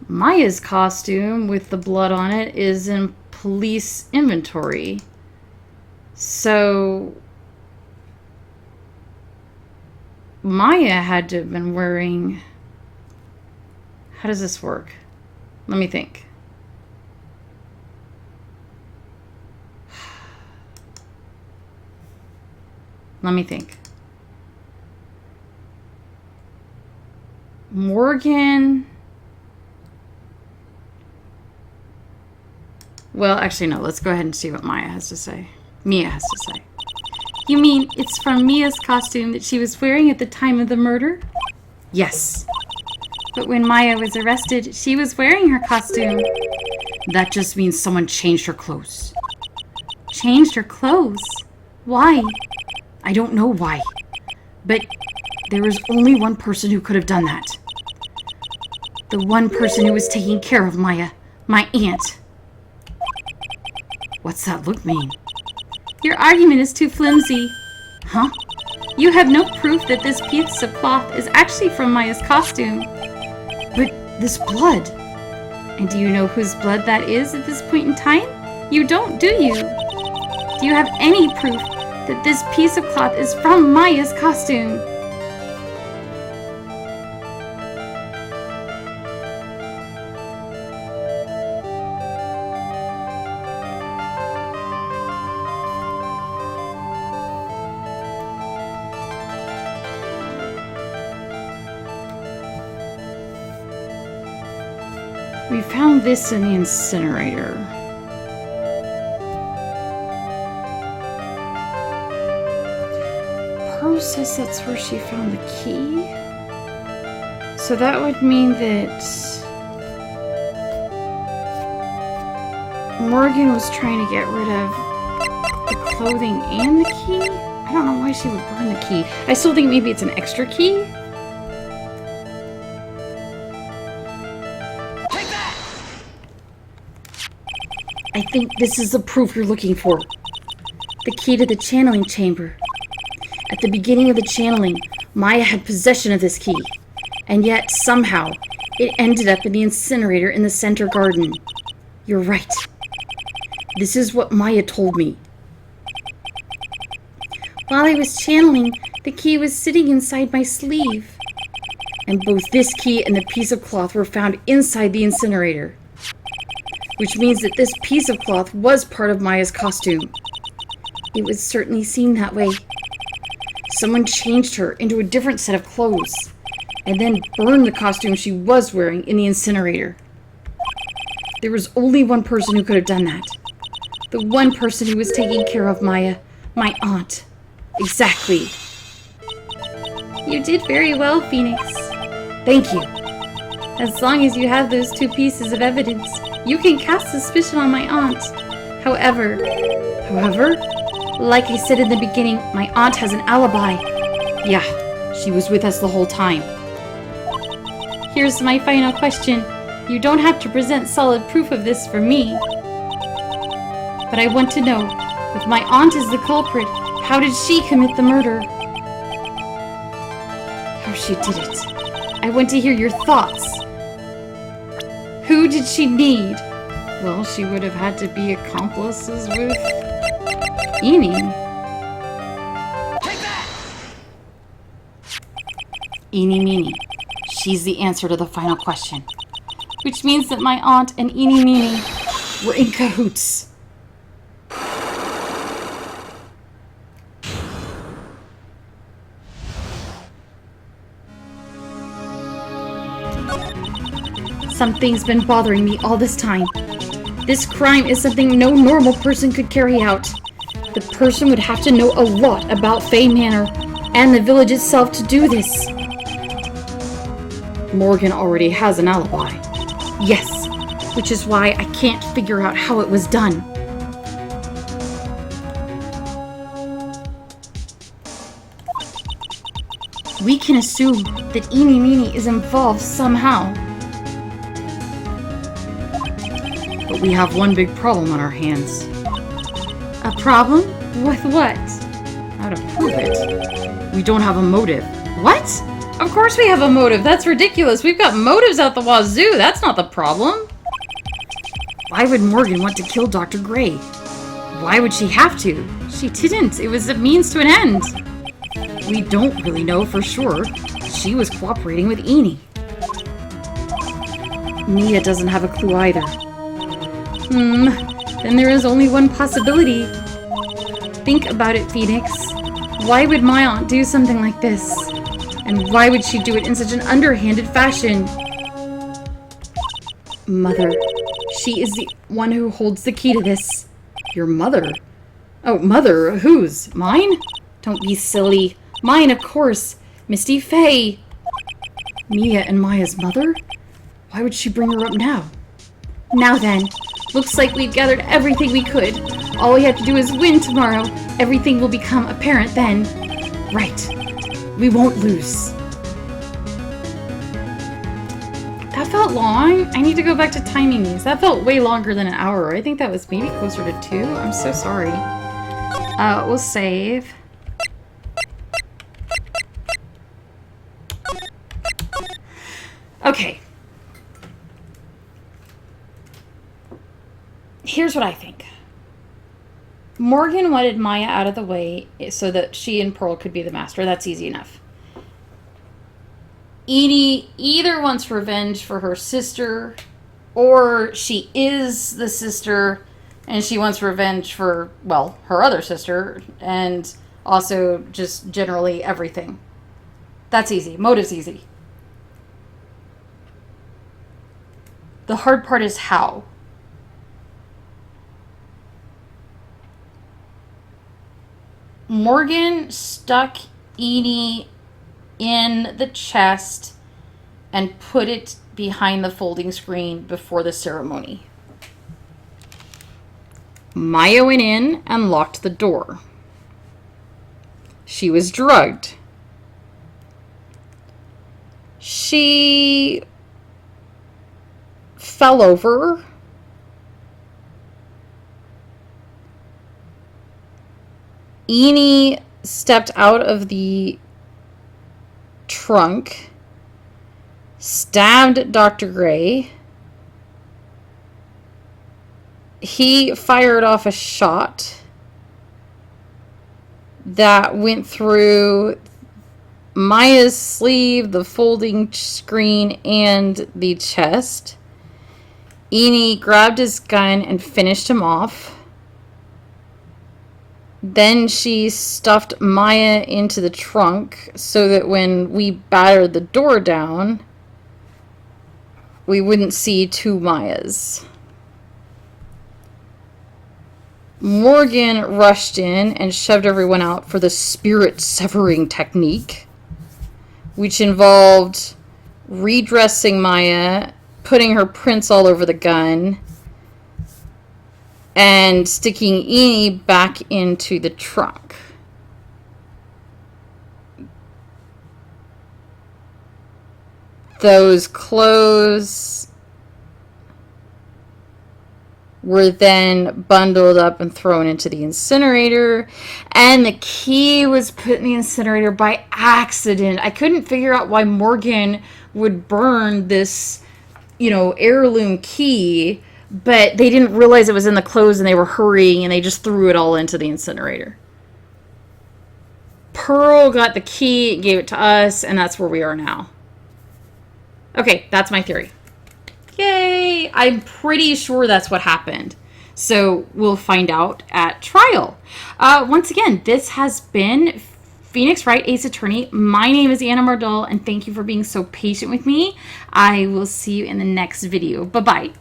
Maya's costume with the blood on it is in police inventory. So Maya had to have been wearing... How does this work? Let me think. Let me think. Morgan... Well, actually, no. Let's go ahead and see what Maya has to say. Mia has to say. You mean it's from Mia's costume that she was wearing at the time of the murder? Yes. But when Maya was arrested, she was wearing her costume. That just means someone changed her clothes. Changed her clothes? Why? I don't know why. But there was only one person who could have done that. The one person who was taking care of Maya, my aunt. What's that look mean? Your argument is too flimsy. Huh? You have no proof that this piece of cloth is actually from Maya's costume. But this blood. And do you know whose blood that is at this point in time? You don't, do you? Do you have any proof that this piece of cloth is from Maya's costume? We found this in the incinerator. Pearl says that's where she found the key. So that would mean that Morgan was trying to get rid of the clothing and the key. I don't know why she would burn the key. I still think maybe it's an extra key. I think this is the proof you're looking for. The key to the channeling chamber. At the beginning of the channeling, Maya had possession of this key. And yet, somehow, it ended up in the incinerator in the center garden. You're right. This is what Maya told me. While I was channeling, the key was sitting inside my sleeve. And both this key and the piece of cloth were found inside the incinerator. Which means that this piece of cloth was part of Maya's costume. It would certainly seem that way. Someone changed her into a different set of clothes, and then burned the costume she was wearing in the incinerator. There was only one person who could have done that. The one person who was taking care of Maya, my aunt. Exactly. You did very well, Phoenix. Thank you. As long as you have those two pieces of evidence, you can cast suspicion on my aunt. However, like I said in the beginning, my aunt has an alibi. Yeah, she was with us the whole time. Here's my final question. You don't have to present solid proof of this for me. But I want to know, if my aunt is the culprit, how did she commit the murder? How she did it. I want to hear your thoughts. Who did she need? Well, she would have had to be accomplices with Eenie. Take that! Eenie Meenie. She's the answer to the final question. Which means that my aunt and Eenie Meenie were in cahoots. Something's been bothering me all this time. This crime is something no normal person could carry out. The person would have to know a lot about Fay Manor and the village itself to do this. Morgan already has an alibi. Yes, which is why I can't figure out how it was done. We can assume that Eenie Meenie is involved somehow. But we have one big problem on our hands. A problem? With what? How to prove it? We don't have a motive. What? Of course we have a motive. That's ridiculous. We've got motives out the wazoo. That's not the problem. Why would Morgan want to kill Dr. Gray? Why would she have to? She didn't. It was a means to an end. We don't really know for sure. She was cooperating with Eenie. Mia doesn't have a clue either. Then there is only one possibility. Think about it, Phoenix. Why would my aunt do something like this? And why would she do it in such an underhanded fashion? Mother. She is the one who holds the key to this. Your mother? Oh, mother? Whose? Mine? Don't be silly. Mine, of course. Misty Faye. Mia and Maya's mother? Why would she bring her up now? Now then, looks like we've gathered everything we could. All we have to do is win tomorrow. Everything will become apparent then. Right. We won't lose. That felt long. I need to go back to timing these. That felt way longer than an hour. I think that was maybe closer to 2. I'm so sorry. We'll save. Okay. Here's what I think. Morgan wanted Maya out of the way so that she and Pearl could be the master. That's easy enough. Edie either wants revenge for her sister, or she is the sister and she wants revenge for, well, her other sister, and also just generally everything. That's easy. Motive's easy. The hard part is how. Morgan stuck Edie in the chest and put it behind the folding screen before the ceremony. Maya went in and locked the door. She was drugged. She fell over. Enid stepped out of the trunk, stabbed Dr. Gray. He fired off a shot that went through Maya's sleeve, the folding screen, and the chest. Enid grabbed his gun and finished him off. Then she stuffed Maya into the trunk so that when we battered the door down, we wouldn't see 2 Mayas. Morgan rushed in and shoved everyone out for the spirit severing technique, which involved redressing Maya, putting her prints all over the gun, and sticking Enid back into the trunk. Those clothes were then bundled up and thrown into the incinerator, and the key was put in the incinerator by accident. I couldn't figure out why Morgan would burn this, heirloom key, but they didn't realize it was in the clothes and they were hurrying and they just threw it all into the incinerator. Pearl got the key, gave it to us, and that's where we are now. Okay, that's my theory. Yay! I'm pretty sure that's what happened. So we'll find out at trial. Once again, this has been Phoenix Wright, Ace Attorney. My name is Anna Mardell, and thank you for being so patient with me. I will see you in the next video. Bye-bye.